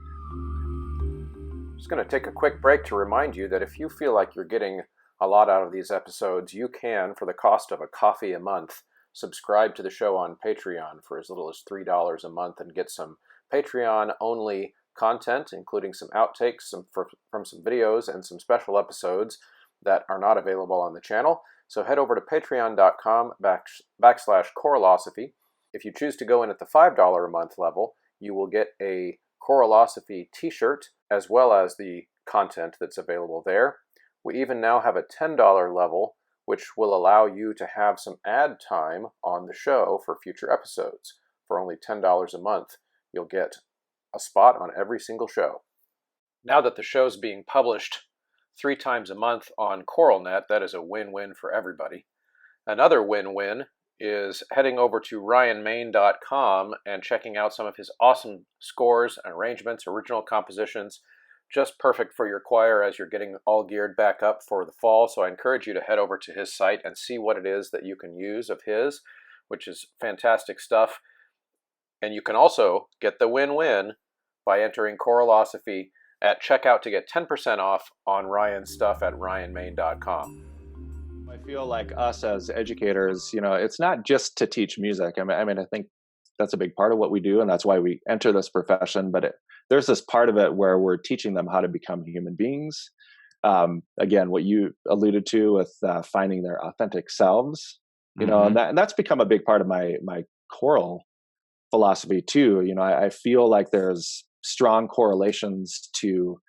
I'm just going to take a quick break to remind you that if you feel like you're getting a lot out of these episodes, you can, for the cost of a coffee a month, subscribe to the show on Patreon for as little as $3 a month and get some Patreon-only content, including some outtakes from some videos and some special episodes that are not available on the channel. So head over to patreon.com/choralosophy. If you choose to go in at the $5 a month level, you will get a Choralosophy t-shirt as well as the content that's available there. We even now have a $10 level, which will allow you to have some ad time on the show for future episodes. For only $10 a month, you'll get a spot on every single show. Now that the show's being published 3 times a month on CoralNet, that is a win-win for everybody. Another win-win is heading over to ryanmain.com and checking out some of his awesome scores and arrangements, original compositions, just perfect for your choir as you're getting all geared back up for the fall. So I encourage you to head over to his site and see what it is that you can use of his, which is fantastic stuff. And you can also get the win-win by entering Choralosophy at checkout to get 10% off on Ryan's stuff at ryanmain.com. I feel like us as educators, it's not just to teach music. I mean, I think that's a big part of what we do, and that's why we enter this profession. But there's this part of it where we're teaching them how to become human beings. Again, what you alluded to with finding their authentic selves, and that's become a big part of my choral philosophy too. I feel like there's strong correlations to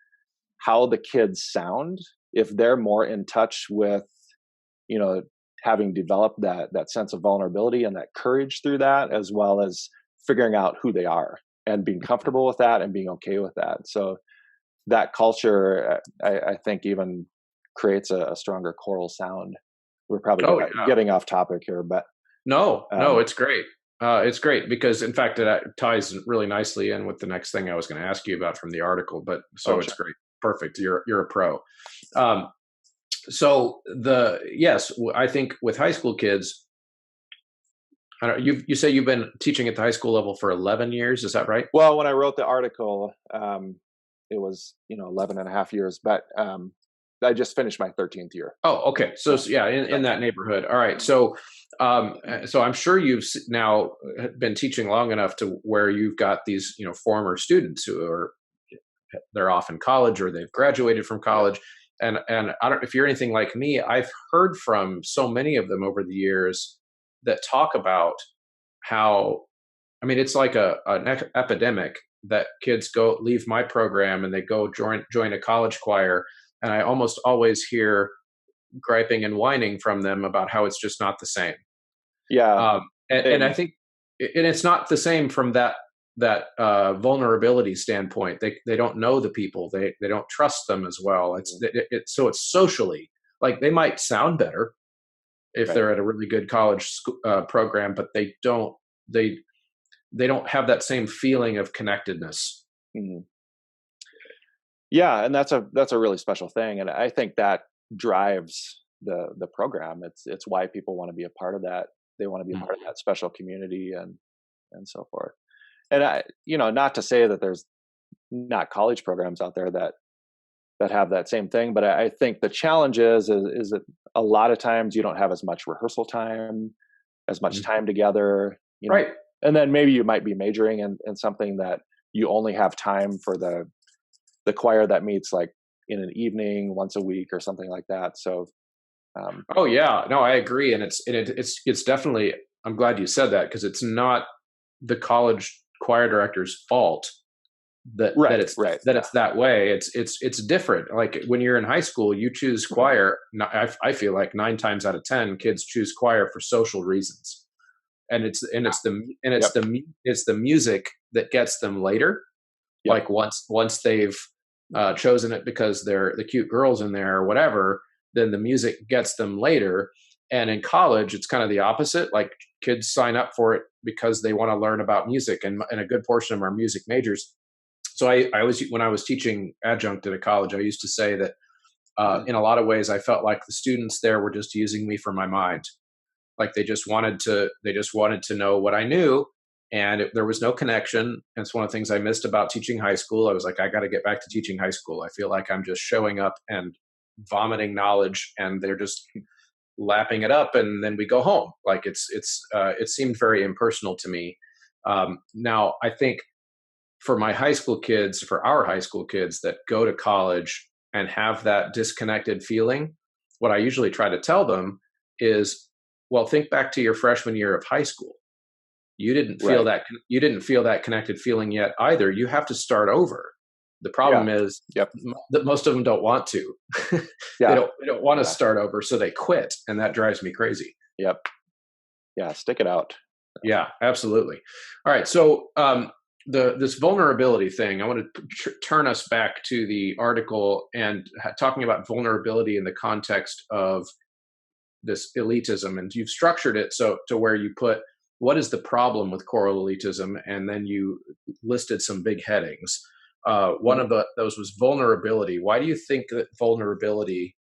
how the kids sound if they're more in touch with having developed that sense of vulnerability and that courage through that, as well as figuring out who they are and being comfortable with that and being okay with that. So that culture, I think, even creates a stronger choral sound. We're probably getting off topic here, but no, it's great. It's great because, in fact, it ties really nicely in with the next thing I was going to ask you about from the article. But it's great, perfect. You're a pro. I think with high school kids, you say you've been teaching at the high school level for 11 years. Is that right? Well, when I wrote the article, it was 11 and a half years, but I just finished my 13th year. Oh, okay. So yeah, in that neighborhood. All right. So I'm sure you've now been teaching long enough to where you've got these, former students who are, they're off in college or they've graduated from college. And I don't, if you're anything like me, I've heard from so many of them over the years that talk about how, I mean, it's like an epidemic that kids leave my program and they go join a college choir. And I almost always hear griping and whining from them about how it's just not the same. Yeah. And I think, and it's not the same from that vulnerability standpoint. They don't know the people. They don't trust them as well. So it's socially, like, they might sound better if they're at a really good college program, but they don't have that same feeling of connectedness. Mm-hmm. Yeah, and that's a really special thing, and I think that drives the program. It's why people want to be a part of that. They want to be a part of that special community and so forth. And not to say that there's not college programs out there that have that same thing, but I think the challenge is that a lot of times you don't have as much rehearsal time, as much time together, right? And then maybe you might be majoring in something that you only have time for the choir that meets like in an evening once a week or something like that. So oh yeah, no, I agree. And it's definitely, I'm glad you said that, because it's not the college choir director's fault that it's that way. It's different. Like when you're in high school, you choose choir. I feel like 9 times out of 10 kids choose choir for social reasons, and it's the music that gets them later. Yep. Like once they've chosen it because they're the cute girls in there or whatever, then the music gets them later. And in college, it's kind of the opposite. Like kids sign up for it because they want to learn about music, and a good portion of them are music majors. So I was, when I was teaching adjunct at a college, I used to say that in a lot of ways, I felt like the students there were just using me for my mind. Like they just wanted to know what I knew, and there was no connection. And it's one of the things I missed about teaching high school. I was like, I got to get back to teaching high school. I feel like I'm just showing up and vomiting knowledge, and they're just lapping it up, and then we go home. Like it seemed very impersonal to me. Now I think for our high school kids that go to college and have that disconnected feeling, what I usually try to tell them is, well, think back to your freshman year of high school. You didn't feel that connected feeling yet either. You have to start over. The problem is that most of them don't want to. They don't want to start over, so they quit, and that drives me crazy. Yep. Yeah, stick it out. Yeah, absolutely. All right, so this vulnerability thing, I want to turn us back to the article and talking about vulnerability in the context of this elitism, and you've structured it so to where you put what is the problem with choral elitism, and then you listed some big headings. One of those was vulnerability. Why do you think that vulnerability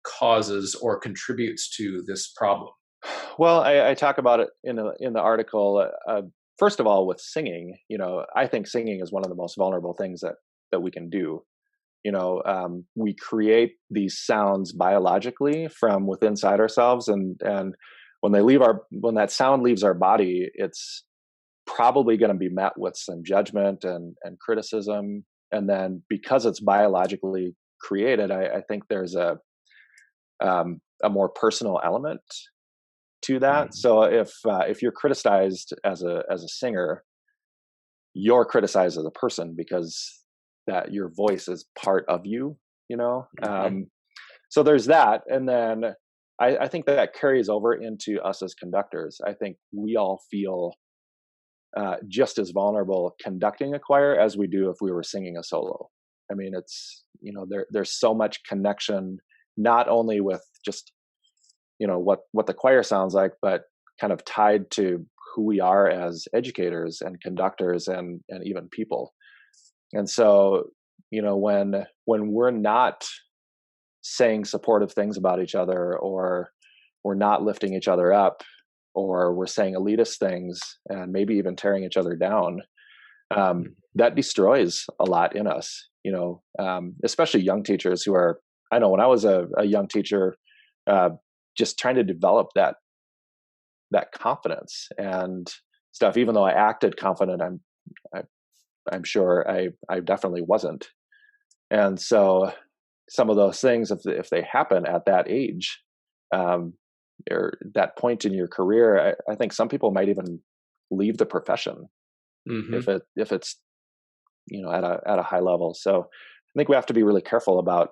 causes or contributes to this problem? Well, I talk about it in the article. First of all, with singing, I think singing is one of the most vulnerable things that we can do. We create these sounds biologically from within inside ourselves, and when that sound leaves our body, it's probably going to be met with some judgment and criticism. And then because it's biologically created, I think there's a more personal element to that. Mm-hmm. So if you're criticized as a singer, you're criticized as a person because that your voice is part of you, Mm-hmm. So there's that. And then I think that carries over into us as conductors. I think we all feel just as vulnerable conducting a choir as we do if we were singing a solo. I mean, it's, there's so much connection, not only with just, what the choir sounds like, but kind of tied to who we are as educators and conductors and even people. And so, when we're not saying supportive things about each other, or we're not lifting each other up, or we're saying elitist things and maybe even tearing each other down, that destroys a lot in us, especially young teachers who are I know when I was a young teacher, just trying to develop that confidence and stuff. Even though I acted confident, I, I'm sure I definitely wasn't. And so some of those things, if they happen at that age, um, or that point in your career, I think some people might even leave the profession Mm-hmm. if it's at a high level. So I think we have to be really careful about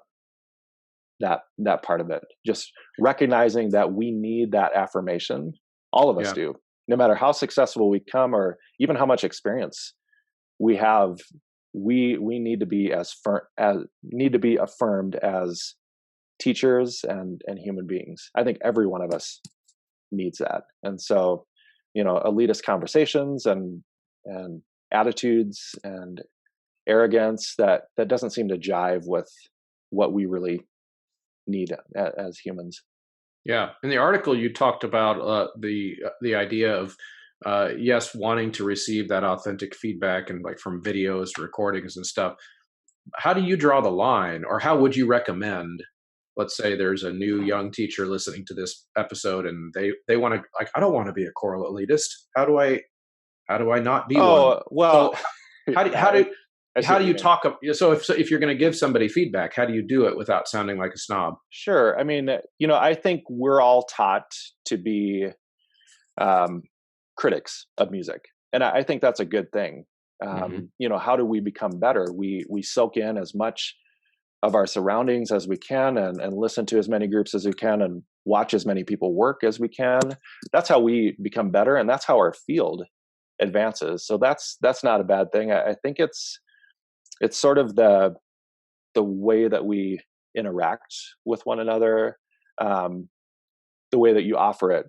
that part of it. Just recognizing that we need that affirmation. All of us Yeah. do, no matter how successful we come or even how much experience we have. We need to be need to be affirmed as teachers and human beings. I think every one of us needs that. And so, elitist conversations and attitudes and arrogance that doesn't seem to jive with what we really need as humans. Yeah. In the article, you talked about the idea of yes, wanting to receive that authentic feedback and like from videos to recordings and stuff. How do you draw the line, or how would you recommend? Let's say there's a new young teacher listening to this episode, and they want to like, I don't want to be a choral elitist. How do I not be one? Oh well, So how do how I, do I see how what do you you mean. talk? So if you're going to give somebody feedback, how do you do it without sounding like a snob? Sure. I mean, I think we're all taught to be um, critics of music, and I think that's a good thing. Hmm. How do we become better? We soak in as much of our surroundings as we can, and listen to as many groups as we can, and watch as many people work as we can. That's how we become better, and that's how our field advances. So that's not a bad thing. I think it's sort of the way that we interact with one another, um, the way that you offer it.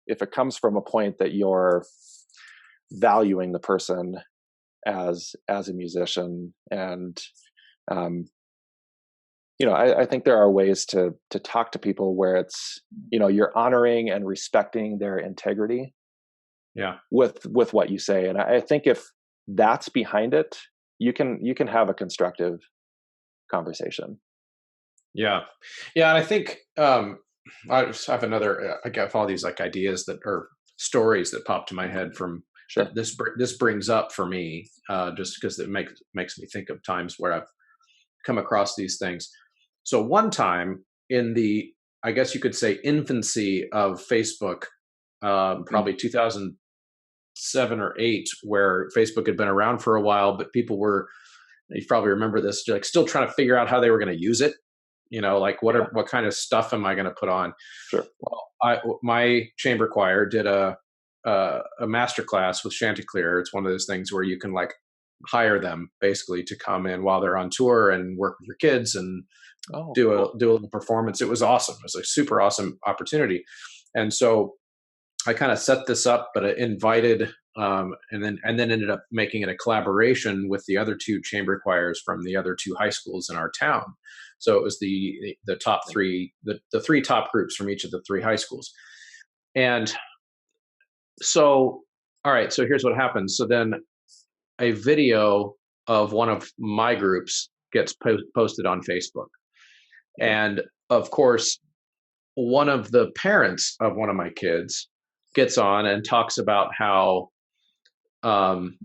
If it comes from a point that you're valuing the person as a musician, and um, I think there are ways to talk to people where it's you're honoring and respecting their integrity Yeah. with what you say. And I think if that's behind it, you can have a constructive conversation. Yeah. Yeah. And I think I just have another, I got all these like ideas that are stories that pop to my head from that Sure. this brings up for me, just because it makes me think of times where I've come across these things. So one time in the, I guess you could say, infancy of Facebook, Mm. probably 2007 or eight, where Facebook had been around for a while, but people were, you probably remember this, like still trying to figure out how they were going to use it. Like Yeah. what kind of stuff am I going to put on? Sure. Well, my chamber choir did a master class with Chanticleer. It's one of those things where you can like hire them basically to come in while they're on tour and work with your kids and Oh, do a cool. do a little performance. It was awesome. It was a super awesome opportunity. And so I kind of set this up, but I invited, and then ended up making it a collaboration with the other two chamber choirs from the other two high schools in our town. So it was the top three, the three top groups from each of the three high schools. And so, all right, so here's what happens. So then a video of one of my groups gets posted on Facebook, Okay. and of course, one of the parents of one of my kids gets on and talks about how, um,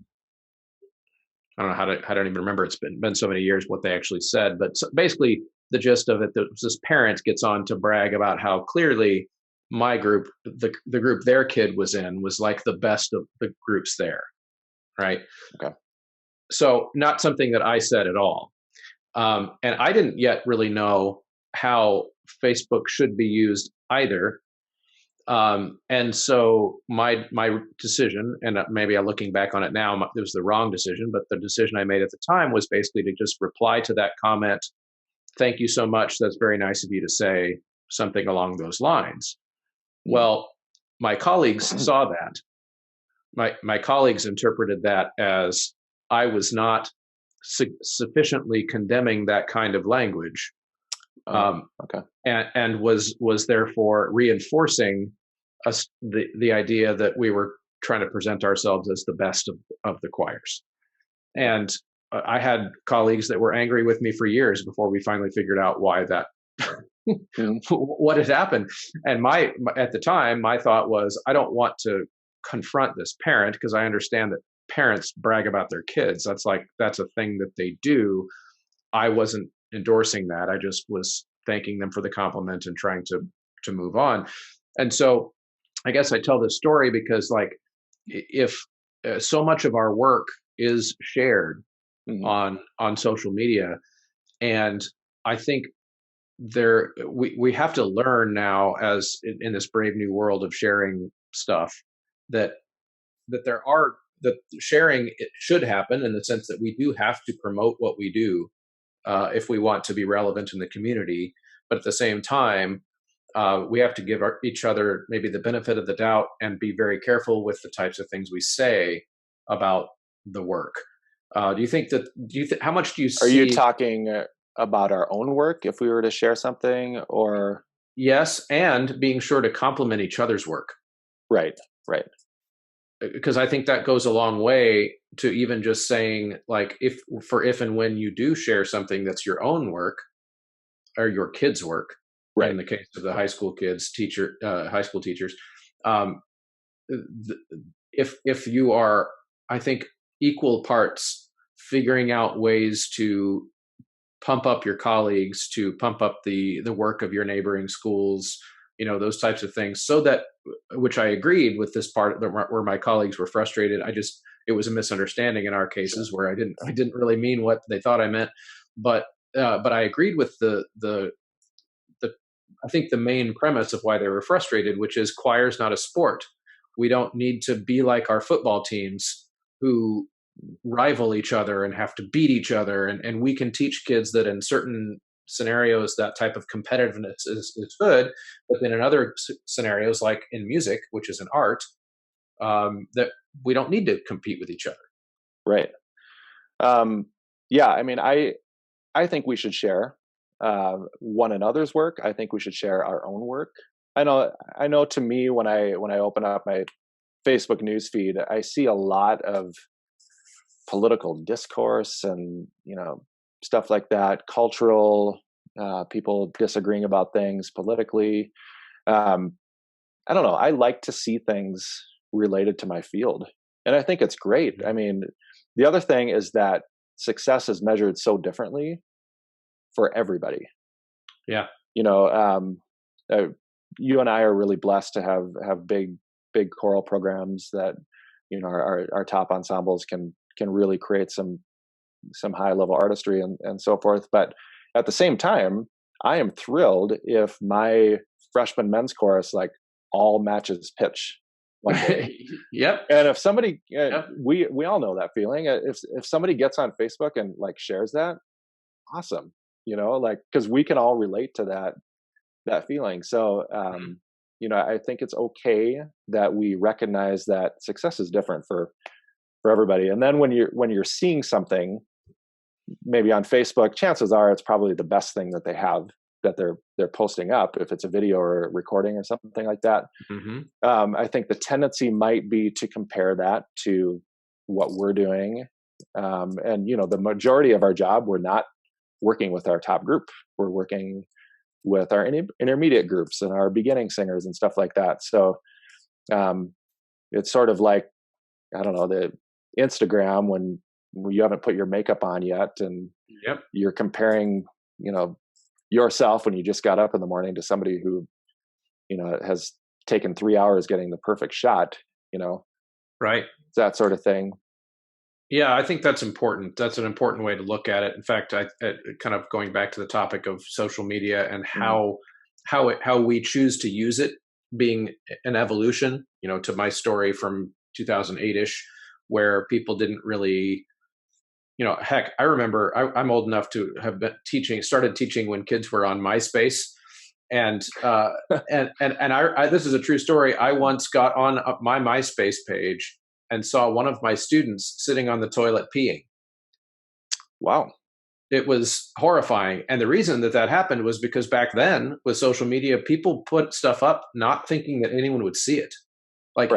I don't know how to, I don't even remember. It's been so many years what they actually said, but basically the gist of it, that this parent gets on to brag about how clearly my group, the group their kid was in, was like the best of the groups there, right? Okay. So not something that I said at all, and I didn't yet really know how Facebook should be used either. And so my decision, and maybe I'm looking back on it now, it was the wrong decision, but the decision I made at the time was basically to just reply to that comment. Thank you so much. That's very nice of you to say, something along those lines. Mm. Well, my colleagues saw that. My colleagues interpreted that as I was not sufficiently condemning that kind of language, Oh, um, okay. and was therefore reinforcing us the idea that we were trying to present ourselves as the best of the choirs. Okay. And I had colleagues that were angry with me for years before we finally figured out why that what had happened. And at the time, my thought was, I don't want to confront this parent because I understand that parents brag about their kids. That's a thing that they do. I wasn't endorsing that. I just was thanking them for the compliment and trying to move on. And so I guess I tell this story because like if so much of our work is shared on social media, and I think we have to learn now, as in this brave new world of sharing stuff, that that sharing it should happen in the sense that we do have to promote what we do if we want to be relevant in the community. But at the same time, we have to give each other maybe the benefit of the doubt and be very careful with the types of things we say about the work. Do you think that? How much do you see? Are you talking about our own work if we were to share something, or? Yes, and being sure to compliment each other's work. Right. Because I think that goes a long way to even just saying, like, if and when you do share something that's your own work or your kids' work, right? In the case of the high school kids, high school teachers, if you are, I think, equal parts figuring out ways to pump up your colleagues, to pump up the work of your neighboring schools, those types of things, so that, which I agreed with this part where my colleagues were frustrated. It was a misunderstanding in our cases where I didn't really mean what they thought I meant, but I agreed with the I think the main premise of why they were frustrated, which is choir's not a sport. We don't need to be like our football teams who rival each other and have to beat each other. And we can teach kids that in certain scenarios, that type of competitiveness is good. But then in other scenarios, like in music, which is an art, that we don't need to compete with each other. Right. Yeah. I mean, I think we should share one another's work. I think we should share our own work. I know to me, when I open up my Facebook newsfeed, I see a lot of political discourse and, stuff like that, cultural, people disagreeing about things politically. I don't know. I like to see things related to my field, and I think it's great. I mean, the other thing is that success is measured so differently for everybody. Yeah. You and I are really blessed to have big choral programs that, our top ensembles can really create some high level artistry and so forth. But at the same time, I am thrilled if my freshman men's chorus like all matches pitch one day. Yep. And if somebody, we all know that feeling. If somebody gets on Facebook and like shares that, awesome. Because we can all relate to that feeling. So, I think it's okay that we recognize that success is different for everybody. And then when you're seeing something, maybe on Facebook, chances are it's probably the best thing that they have that they're posting up, if it's a video or a recording or something like that. I think the tendency might be to compare that to what we're doing. And the majority of our job, we're not working with our top group. We're working with our intermediate groups and our beginning singers and stuff like that. So it's sort of like, I don't know, the Instagram when you haven't put your makeup on yet and you're comparing, yourself when you just got up in the morning to somebody who, has taken 3 hours getting the perfect shot, right. That sort of thing. Yeah, I think that's important. That's an important way to look at it. In fact, I kind of going back to the topic of social media and how we choose to use it being an evolution, to my story from 2008-ish, where people didn't really, heck, I remember I'm old enough to have started teaching when kids were on MySpace. And this is a true story. I once got on my MySpace page and saw one of my students sitting on the toilet peeing. Wow. It was horrifying. And the reason that happened was because back then with social media, people put stuff up not thinking that anyone would see it. Like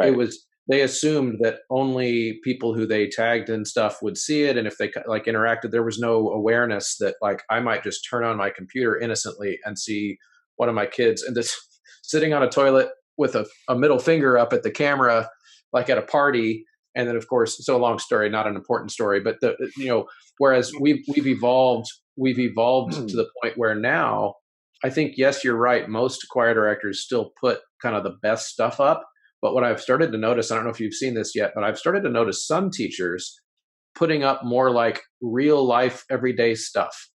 they assumed that only people who they tagged and stuff would see it, and if they like interacted, there was no awareness that like I might just turn on my computer innocently and see one of my kids and just sitting on a toilet with a middle finger up at the camera, like at a party. And then, of course, so long story, not an important story, but whereas we've evolved to the point where now, I think, yes, you're right. Most choir directors still put kind of the best stuff up. But what I've started to notice, I don't know if you've seen this yet, but I've started to notice some teachers putting up more like real life, everyday stuff,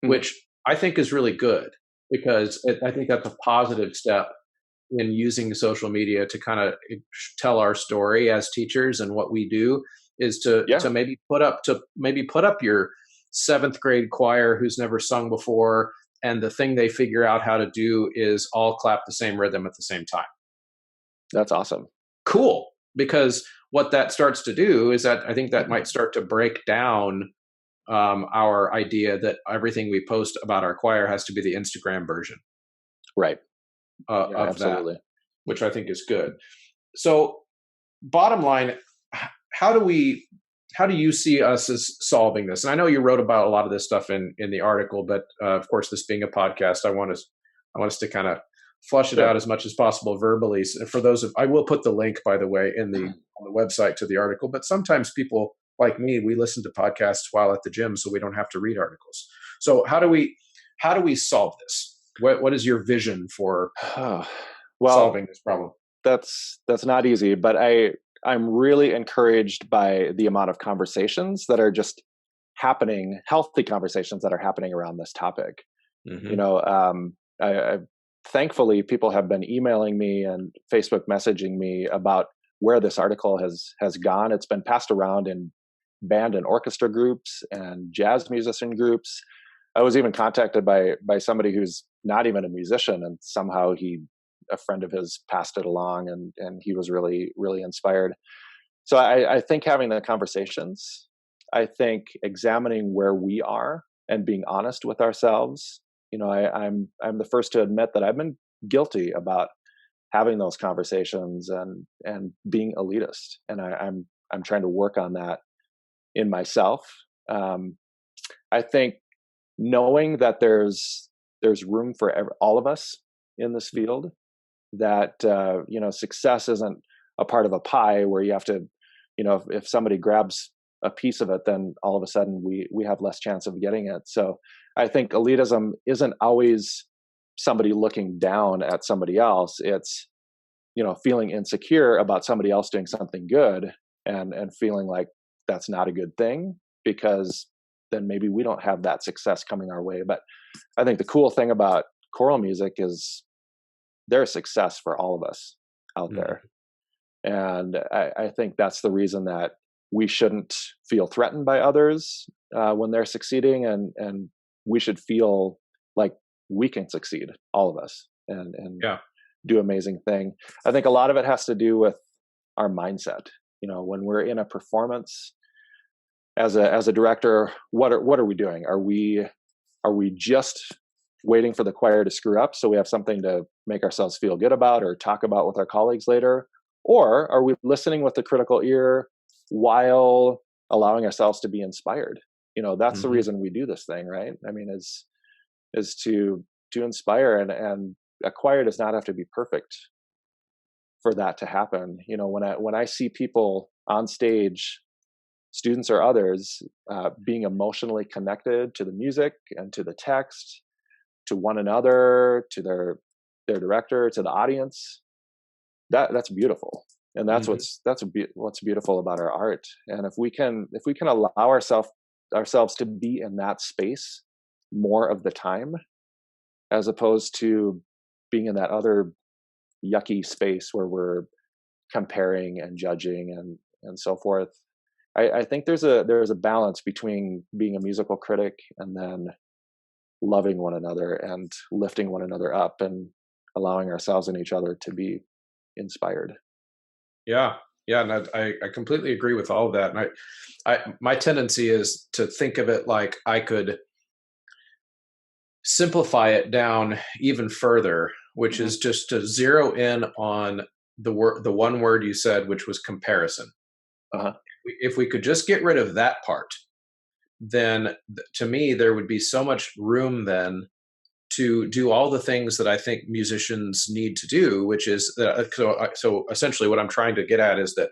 which I think is really good because I think that's a positive step in using social media to kind of tell our story as teachers. And what we do is to maybe put up your seventh grade choir who's never sung before, and the thing they figure out how to do is all clap the same rhythm at the same time. That's awesome. Cool. Because what that starts to do is that I think that might start to break down our idea that everything we post about our choir has to be the Instagram version. Right. Of absolutely. that, which I think is good. So bottom line, how do you see us as solving this? And I know you wrote about a lot of this stuff in the article, but of course, this being a podcast, I want us to kind of flush it out as much as possible verbally. So for those I will put the link, by the way, on the website to the article, but sometimes people like me, we listen to podcasts while at the gym, so we don't have to read articles. So how do we solve this? What is your vision for solving this problem? That's not easy, but I'm really encouraged by the amount of conversations that are just happening, healthy conversations that are happening around this topic. I thankfully people have been emailing me and Facebook messaging me about where this article has gone. It's been passed around in band and orchestra groups and jazz musician groups. I was even contacted by somebody who's not even a musician, and somehow a friend of his passed it along, and he was really, really inspired. So I think having the conversations, I think examining where we are and being honest with ourselves. I'm the first to admit that I've been guilty about having those conversations and being elitist, and I'm trying to work on that in myself. I think knowing that there's room for all of us in this field, that success isn't a part of a pie where you have to, if somebody grabs a piece of it, then all of a sudden we have less chance of getting it. So I think elitism isn't always somebody looking down at somebody else. It's feeling insecure about somebody else doing something good and feeling like that's not a good thing, because then maybe we don't have that success coming our way. But I think the cool thing about choral music is there's success for all of us out there. And I think that's the reason that we shouldn't feel threatened by others when they're succeeding, and we should feel like we can succeed, all of us, and do amazing thing. I think a lot of it has to do with our mindset. When we're in a performance as a director, what are we doing? Are we just waiting for the choir to screw up so we have something to make ourselves feel good about or talk about with our colleagues later? Or are we listening with a critical ear while allowing ourselves to be inspired? That's the reason we do this thing, right? I mean, is to inspire, and a choir does not have to be perfect for that to happen. When I see people on stage, students or others, being emotionally connected to the music and to the text, to one another, to their director, to the audience, that's beautiful. And that's what's beautiful about our art. And if we can allow ourselves to be in that space more of the time, as opposed to being in that other yucky space where we're comparing and judging and so forth, I think there's a balance between being a musical critic and then loving one another and lifting one another up and allowing ourselves and each other to be inspired. Yeah. And I completely agree with all of that. And my tendency is to think of it like I could simplify it down even further, which is just to zero in on the one word you said, which was comparison. Uh-huh. If we could just get rid of that part, then to me there would be so much room then to do all the things that I think musicians need to do, which is so essentially what I'm trying to get at is that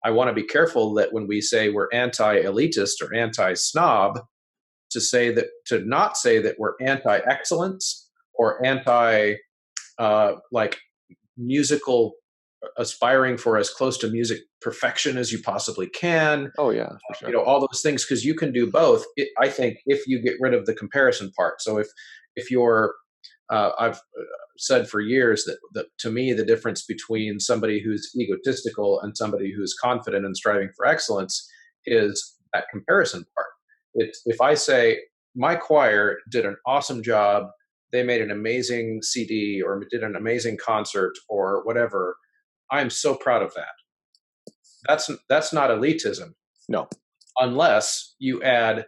I want to be careful that when we say we're anti-elitist or anti-snob, to not say that we're anti-excellence or anti like musical aspiring for as close to music perfection as you possibly can, Oh yeah, for sure. all those things, because you can do both. I think if you get rid of the comparison part. So if you're I've said for years that to me the difference between somebody who's egotistical and somebody who's confident and striving for excellence is that comparison part. If I say my choir did an awesome job, they made an amazing CD or did an amazing concert or whatever, I'm so proud of that. That's not elitism, No. unless you add,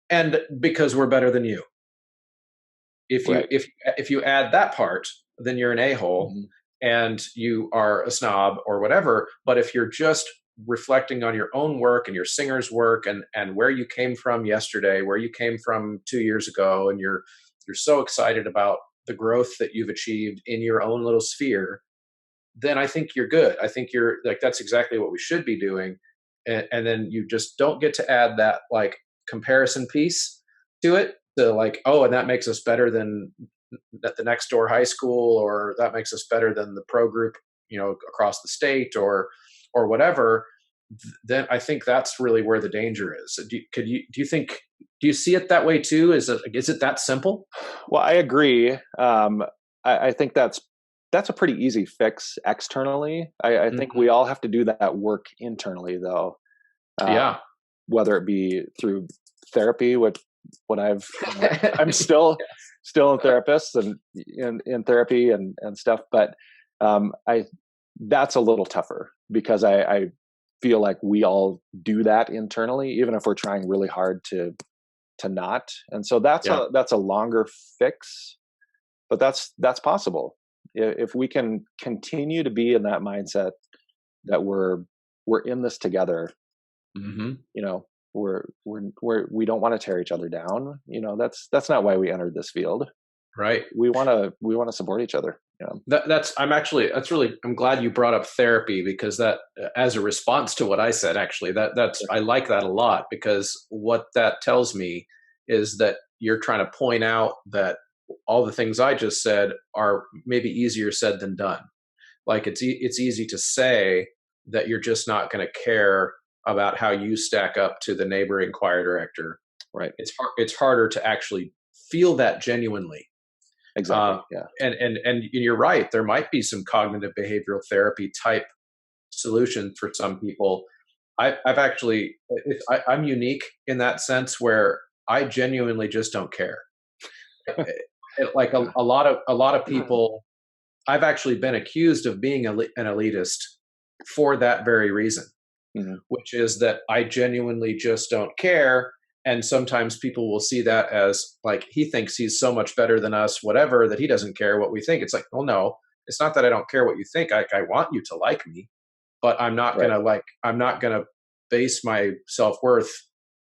and because we're better than you. Right. If you add that part, then you're an a-hole Mm-hmm. and you are a snob or whatever. But if you're just reflecting on your own work and your singer's work and where you came from yesterday, where you came from 2 years ago, and you're so excited about the growth that you've achieved in your own little sphere, then I think you're good. I think you're like, that's exactly what we should be doing. And then you just don't get to add that like comparison piece to it, to like, oh, and that makes us better than at the next door high school, or that makes us better than the pro group, across the state, or whatever. Then I think that's really where the danger is. Do you see it that way too? Is it that simple? Well, I agree. I think that's a pretty easy fix externally. I think Mhm. we all have to do that work internally, though. Uh, Yeah. whether it be through therapy, what I'm still a therapist and in therapy and stuff, but I that's a little tougher because I feel like we all do that internally, even if we're trying really hard to not. And so Yeah. that's a longer fix, but that's possible if we can continue to be in that mindset that we're in this together. Hmm. You know, we don't want to tear each other down. That's not why we entered this field. Right. We want to support each other. I'm glad you brought up therapy, because that, as a response to what I said, actually, I like that a lot, because what that tells me is that you're trying to point out that all the things I just said are maybe easier said than done. Like it's easy to say that you're just not going to care about how you stack up to the neighboring choir director. Right. It's harder to actually feel that genuinely. Exactly. Yeah. And you're right. There might be some cognitive behavioral therapy type solutions for some people. I've actually, I'm unique in that sense where I genuinely just don't care. Like Yeah. a lot of people, I've actually been accused of being an elitist for that very reason, Mhm. which is that I genuinely just don't care. And sometimes people will see that as like, he thinks he's so much better than us, whatever, that he doesn't care what we think. It's like, well, no, it's not that I don't care what you think. I want you to like me, but Right. I'm not going to base my self worth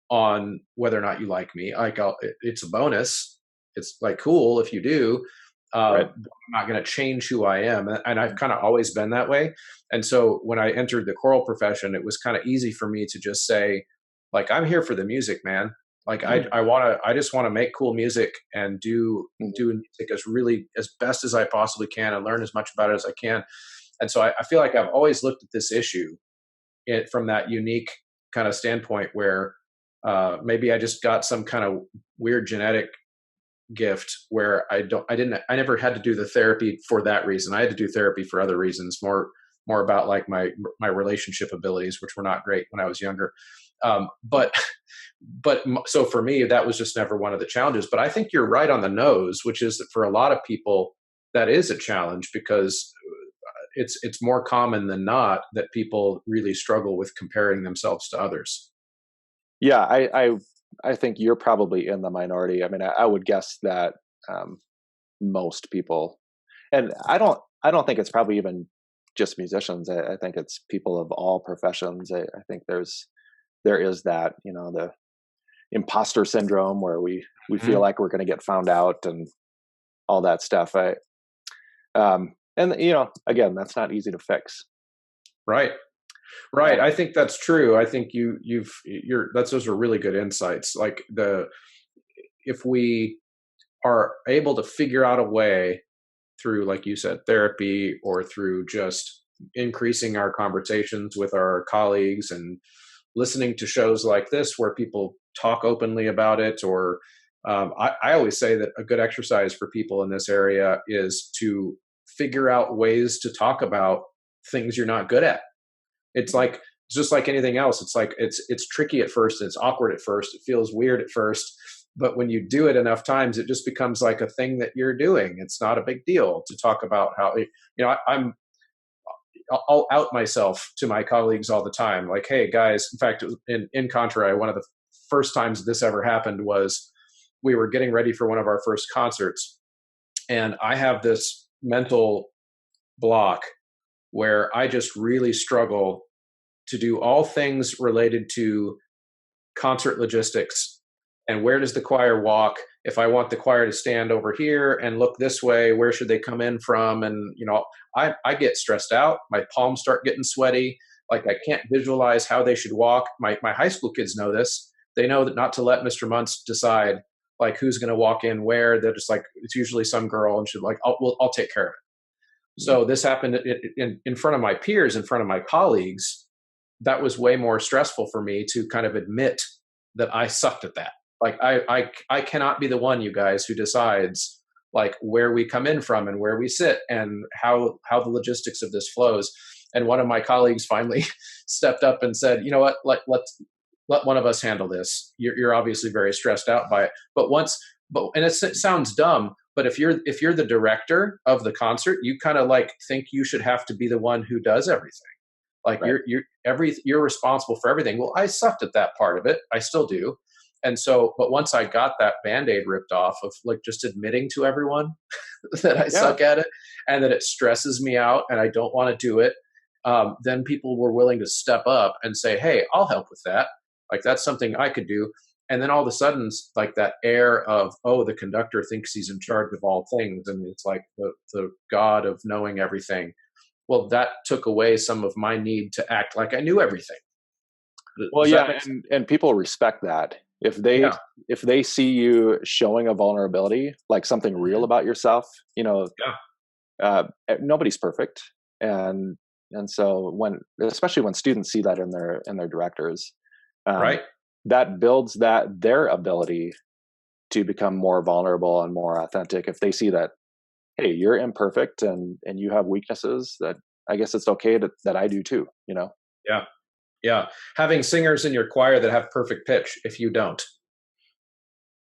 on whether or not you like me. It's a bonus. It's like cool if you do. Right. But I'm not going to change who I am, and I've kind of always been that way. And so when I entered the choral profession, it was kind of easy for me to just say, like, I'm here for the music, man. Like I just want to make cool music and do Mhm. music as best as I possibly can and learn as much about it as I can. And so I feel like I've always looked at this issue from that unique kind of standpoint where maybe I just got some kind of weird genetic gift where I never had to do the therapy for that reason. I had to do therapy for other reasons, more about like my relationship abilities, which were not great when I was younger. But so for me, that was just never one of the challenges. But I think you're right on the nose, which is that for a lot of people, that is a challenge, because it's more common than not that people really struggle with comparing themselves to others. Yeah. I think you're probably in the minority. I mean, I would guess that most people, and I don't think it's probably even just musicians. I think it's people of all professions. I think there is that, the imposter syndrome where we feel like we're going to get found out and all that stuff. And again, that's not easy to fix. Right. Right. I think that's true. I think those are really good insights. Like if we are able to figure out a way through, like you said, therapy, or through just increasing our conversations with our colleagues and listening to shows like this where people talk openly about it, or I always say that a good exercise for people in this area is to figure out ways to talk about things you're not good at. It's like, just like anything else. It's like, it's tricky at first. It's awkward at first. It feels weird at first. But when you do it enough times, it just becomes like a thing that you're doing. It's not a big deal to talk about how, I'll out myself to my colleagues all the time. Like, hey guys, in fact, in Contra, one of the first times this ever happened was we were getting ready for one of our first concerts. And I have this mental block where I just really struggle to do all things related to concert logistics. And where does the choir walk? If I want the choir to stand over here and look this way, where should they come in from? And, I get stressed out. My palms start getting sweaty. Like, I can't visualize how they should walk. My high school kids know this. They know that not to let Mr. Muntz decide like who's going to walk in where. They're just like, it's usually some girl, and she's like, I'll take care of it. So this happened in front of my peers, in front of my colleagues. That was way more stressful for me to kind of admit that I sucked at that. Like, I cannot be the one, you guys, who decides like where we come in from and where we sit and how the logistics of this flows. And one of my colleagues finally stepped up and said, you know what, let one of us handle this. You're obviously very stressed out by it. And it sounds dumb, but if you're the director of the concert, you kind of like think you should have to be the one who does everything. Like, right. You're responsible for everything. Well, I sucked at that part of it. I still do. And so, but once I got that Band-Aid ripped off of like just admitting to everyone that I suck at it and that it stresses me out and I don't want to do it, then people were willing to step up and say, hey, I'll help with that. Like, that's something I could do. And then all of a sudden, like that air of, oh, the conductor thinks he's in charge of all things. And it's like the God of knowing everything. Well, that took away some of my need to act like I knew everything. Well, yeah, and people respect that. If they see you showing a vulnerability, like something real about yourself, nobody's perfect, and so especially when students see that in their directors, right, that builds their ability to become more vulnerable and more authentic. If they see that, hey, you're imperfect and you have weaknesses, that I guess it's okay that I do too. Yeah. Yeah. Having singers in your choir that have perfect pitch if you don't.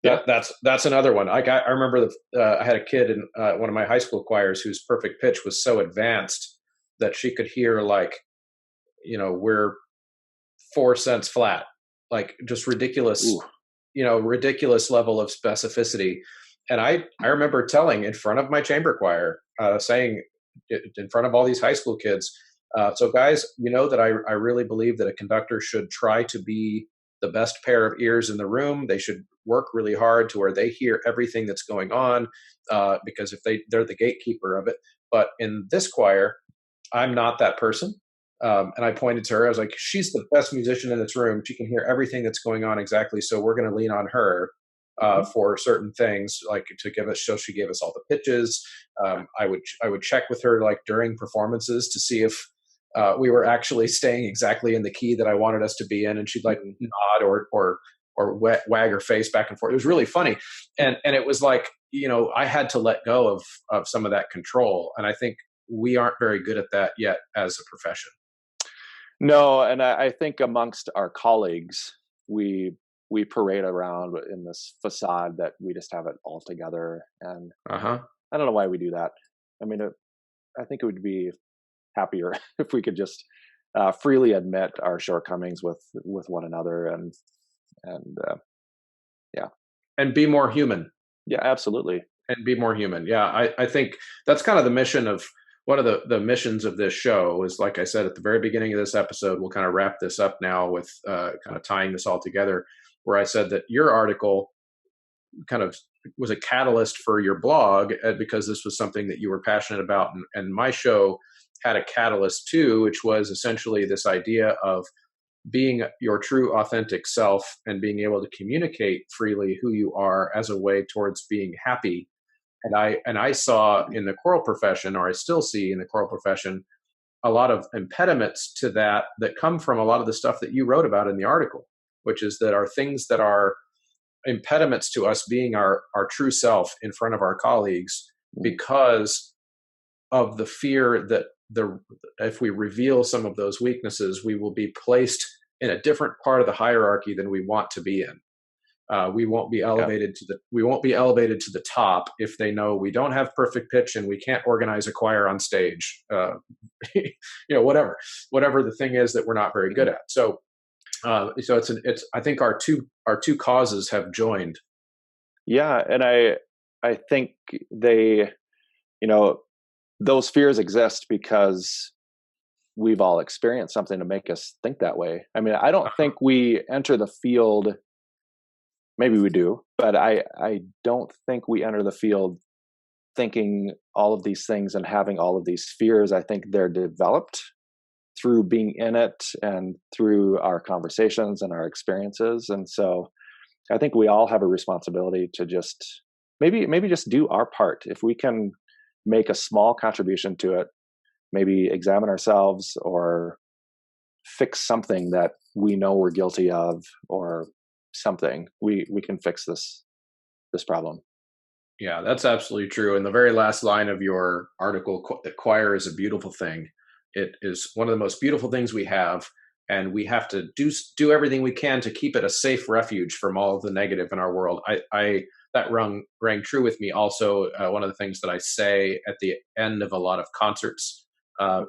That's another one. I remember I had a kid in one of my high school choirs whose perfect pitch was so advanced that she could hear like, we're 4 cents flat, like just ridiculous, ridiculous level of specificity. And I remember telling in front of my chamber choir, saying in front of all these high school kids, so guys, that I really believe that a conductor should try to be the best pair of ears in the room. They should work really hard to where they hear everything that's going on, because if they're the gatekeeper of it. But in this choir, I'm not that person. And I pointed to her. I was like, she's the best musician in this room. She can hear everything that's going on exactly. So we're going to lean on her for certain things, like so she gave us all the pitches. I would check with her like during performances to see if we were actually staying exactly in the key that I wanted us to be in, and she'd like nod or wag her face back and forth. It was really funny, and it was like, I had to let go of some of that control, and I think we aren't very good at that yet as a profession. No, and I think amongst our colleagues, we parade around in this facade that we just have it all together, and I don't know why we do that. I mean, I think it would be happier if we could just freely admit our shortcomings with one another and be more human. Yeah, absolutely. And be more human. Yeah, I think that's kind of the mission of one of the missions of this show is, like I said at the very beginning of this episode, we'll kind of wrap this up now with kind of tying this all together, where I said that your article kind of was a catalyst for your blog because this was something that you were passionate about. And my show had a catalyst too, which was essentially this idea of being your true authentic self and being able to communicate freely who you are as a way towards being happy. And I saw in the choral profession, or I still see in the choral profession, a lot of impediments to that come from a lot of the stuff that you wrote about in the article, which is that are things that are impediments to us being our true self in front of our colleagues, because of the fear that if we reveal some of those weaknesses, we will be placed in a different part of the hierarchy than we want to be in. We won't be elevated to the top if they know we don't have perfect pitch and we can't organize a choir on stage. Whatever the thing is that we're not very good at. So it's I think our two causes have joined. Yeah, and I think they, those fears exist because we've all experienced something to make us think that way. I mean, I don't think we enter the field. Maybe we do, but I don't think we enter the field thinking all of these things and having all of these fears. I think they're developed through being in it and through our conversations and our experiences. And so I think we all have a responsibility to just maybe just do our part. If we can make a small contribution to it, maybe examine ourselves or fix something that we know we're guilty of, or something, we can fix this problem. Yeah, that's absolutely true. And the very last line of your article, the choir is a beautiful thing. It is one of the most beautiful things we have, and we have to do everything we can to keep it a safe refuge from all of the negative in our world. That rang true with me also. One of the things that I say at the end of a lot of concerts,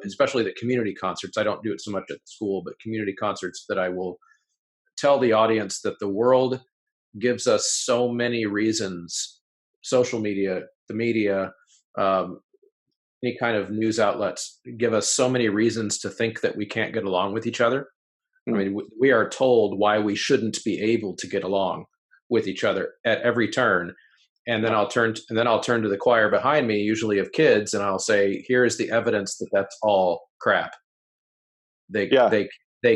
especially the community concerts, I don't do it so much at school, but community concerts, that I will tell the audience that the world gives us so many reasons, social media, the media, any kind of news outlets give us so many reasons to think that we can't get along with each other. I mean, we are told why we shouldn't be able to get along with each other at every turn. And then I'll turn to the choir behind me, usually of kids, and I'll say, here's the evidence that that's all crap. They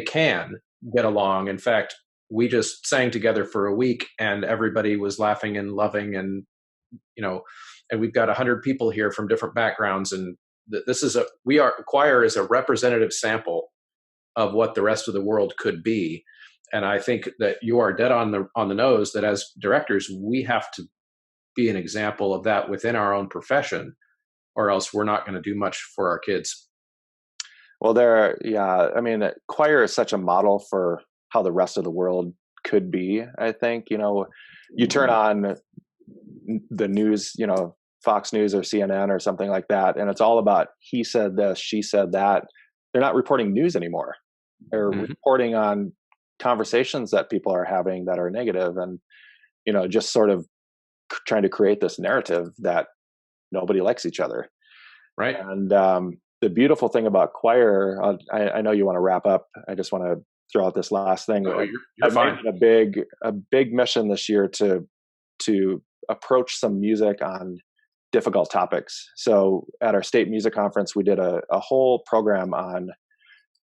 can get along. In fact, we just sang together for a week and everybody was laughing and loving, and and we've got 100 people here from different backgrounds, and choir is a representative sample of what the rest of the world could be. And I think that you are dead on the nose, that as directors, we have to be an example of that within our own profession, or else we're not going to do much for our kids. Well, choir is such a model for how the rest of the world could be. I think, you turn on the news, Fox News or CNN or something like that, and it's all about he said this, she said that. They're not reporting news anymore. They're reporting on conversations that people are having that are negative, and just sort of trying to create this narrative that nobody likes each other. Right. And the beautiful thing about choir, I know you want to wrap up. I just want to throw out this last thing. Oh, you're fine. A big mission this year to approach some music on difficult topics. So at our state music conference, we did a whole program on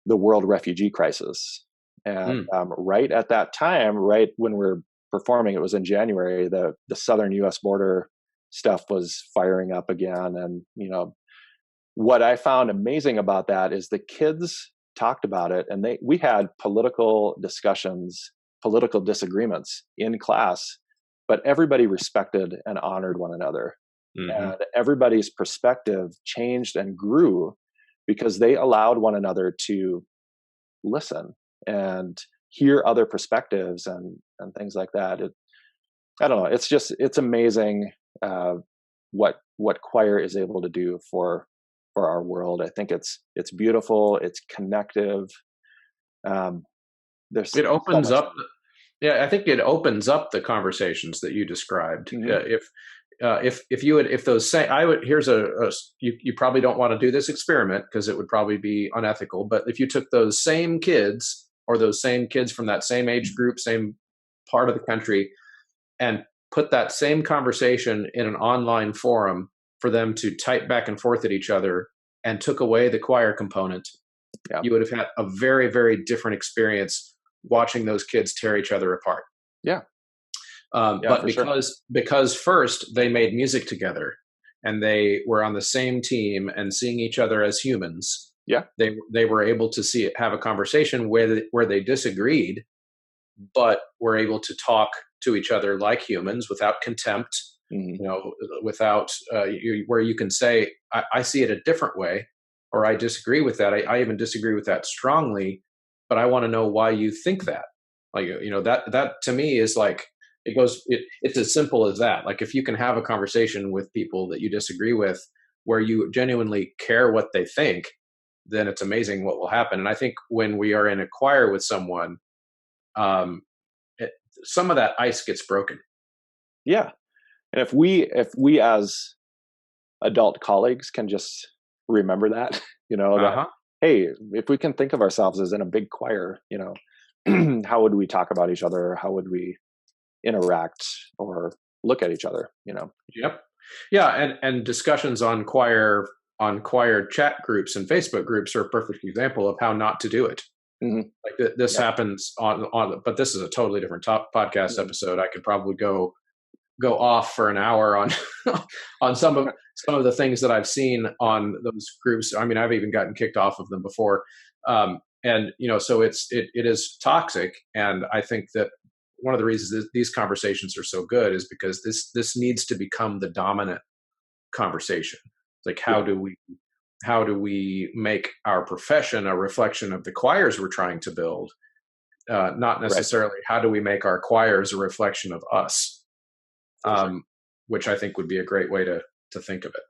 the world refugee crisis. And right at that time, right when we're performing, it was in January, the southern U.S. border stuff was firing up again. And, what I found amazing about that is the kids talked about it, and we had political discussions, political disagreements in class, but everybody respected and honored one another. And everybody's perspective changed and grew because they allowed one another to listen and hear other perspectives and things like that. I don't know. It's amazing what choir is able to do for our world. I think it's beautiful. It's connective. It opens up. Yeah, I think it opens up the conversations that you described. if those same, I would, here's you probably don't want to do this experiment because it would probably be unethical, but if you took those same kids or those same kids from that same age group, same part of the country, and put that same conversation in an online forum for them to type back and forth at each other and took away the choir component, Yeah. you would have had a very, very different experience watching those kids tear each other apart. Yeah. But because first they made music together and they were on the same team and seeing each other as humans, Yeah. they were able to have a conversation where they disagreed, but were able to talk to each other like humans without contempt, without where you can say, I see it a different way, or I disagree with that. I even disagree with that strongly, but I want to know why you think that. Like, that to me is like, it's as simple as that. Like, if you can have a conversation with people that you disagree with where you genuinely care what they think, then it's amazing what will happen. And I think when we are in a choir with someone, some of that ice gets broken. Yeah. And if we as adult colleagues can just remember that, that, hey, if we can think of ourselves as in a big choir, how would we talk about each other? How would we interact or look at each other? Yep. Yeah. And discussions on choir chat groups and Facebook groups are a perfect example of how not to do it. Mm-hmm. Like this happens but this is a totally different podcast episode. I could probably go off for an hour on on some of the things that I've seen on those groups. I mean, I've even gotten kicked off of them before. And so it is toxic. And I think that one of the reasons that these conversations are so good is because this needs to become the dominant conversation. Like, how do we make our profession a reflection of the choirs we're trying to build? Not necessarily how do we make our choirs a reflection of us? Which I think would be a great way to think of it.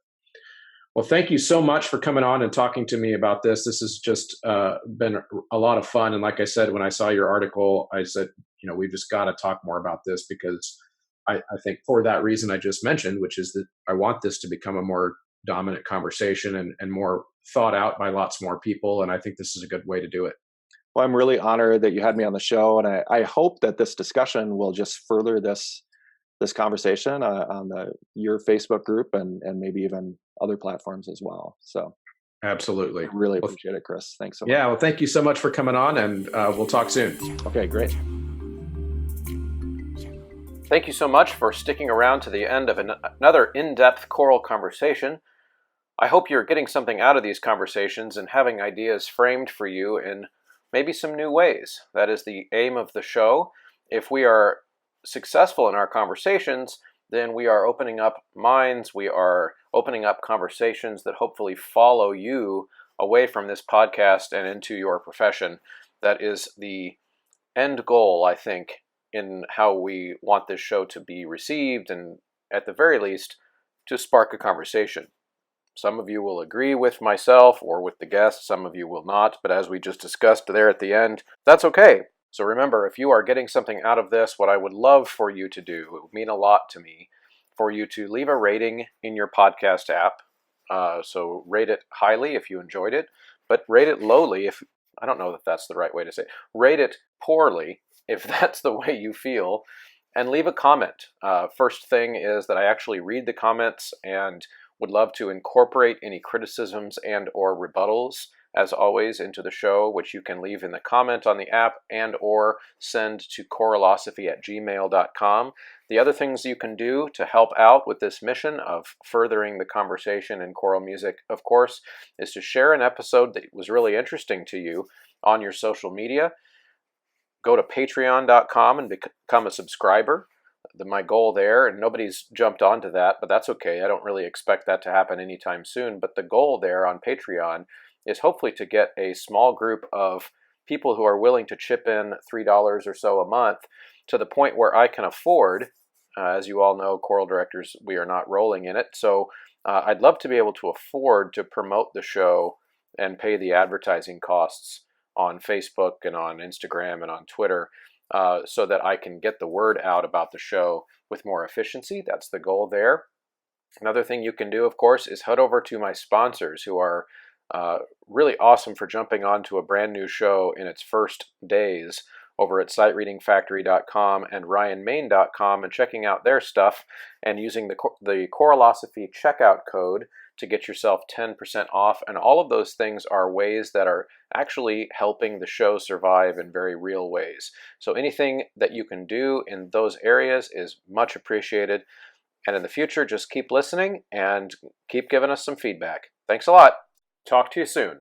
Well, thank you so much for coming on and talking to me about this. This has just been a lot of fun. And like I said, when I saw your article, I said, we've just got to talk more about this, because I think for that reason I just mentioned, which is that I want this to become a more dominant conversation and more thought out by lots more people. And I think this is a good way to do it. Well, I'm really honored that you had me on the show. And I hope that this discussion will just further this conversation on your Facebook group and maybe even other platforms as well. So absolutely. I really appreciate it, Chris. Thanks so much. Yeah. Well, thank you so much for coming on, and we'll talk soon. Okay, great. Thank you so much for sticking around to the end of another in-depth choral conversation. I hope you're getting something out of these conversations and having ideas framed for you in maybe some new ways. That is the aim of the show. If we are successful in our conversations, then we are opening up minds, we are opening up conversations that hopefully follow you away from this podcast and into your profession. That is the end goal, I think, in how we want this show to be received, and at the very least, to spark a conversation. Some of you will agree with myself or with the guests, some of you will not, but as we just discussed there at the end, that's okay. So remember, if you are getting something out of this, what I would love for you to do, it would mean a lot to me, for you to leave a rating in your podcast app. So rate it highly if you enjoyed it, but rate it lowly if, I don't know if that's the right way to say it. Rate it poorly if that's the way you feel, and leave a comment. First thing is that I actually read the comments and would love to incorporate any criticisms and or rebuttals, as always, into the show, which you can leave in the comment on the app and or send to choralosophy@gmail.com. The other things you can do to help out with this mission of furthering the conversation in choral music, of course, is to share an episode that was really interesting to you on your social media. Go to patreon.com and become a subscriber. My goal there, and nobody's jumped onto that, but that's okay. I don't really expect that to happen anytime soon. But the goal there on Patreon is hopefully to get a small group of people who are willing to chip in $3 or so a month to the point where I can afford, as you all know, choral directors, we are not rolling in it. So I'd love to be able to afford to promote the show and pay the advertising costs on Facebook and on Instagram and on Twitter, so that I can get the word out about the show with more efficiency. That's the goal there. Another thing you can do, of course, is head over to my sponsors who are really awesome for jumping onto a brand new show in its first days over at sightreadingfactory.com and ryanmain.com and checking out their stuff and using the Choralosophy checkout code to get yourself 10% off. And all of those things are ways that are actually helping the show survive in very real ways. So anything that you can do in those areas is much appreciated. And in the future, just keep listening and keep giving us some feedback. Thanks a lot. Talk to you soon.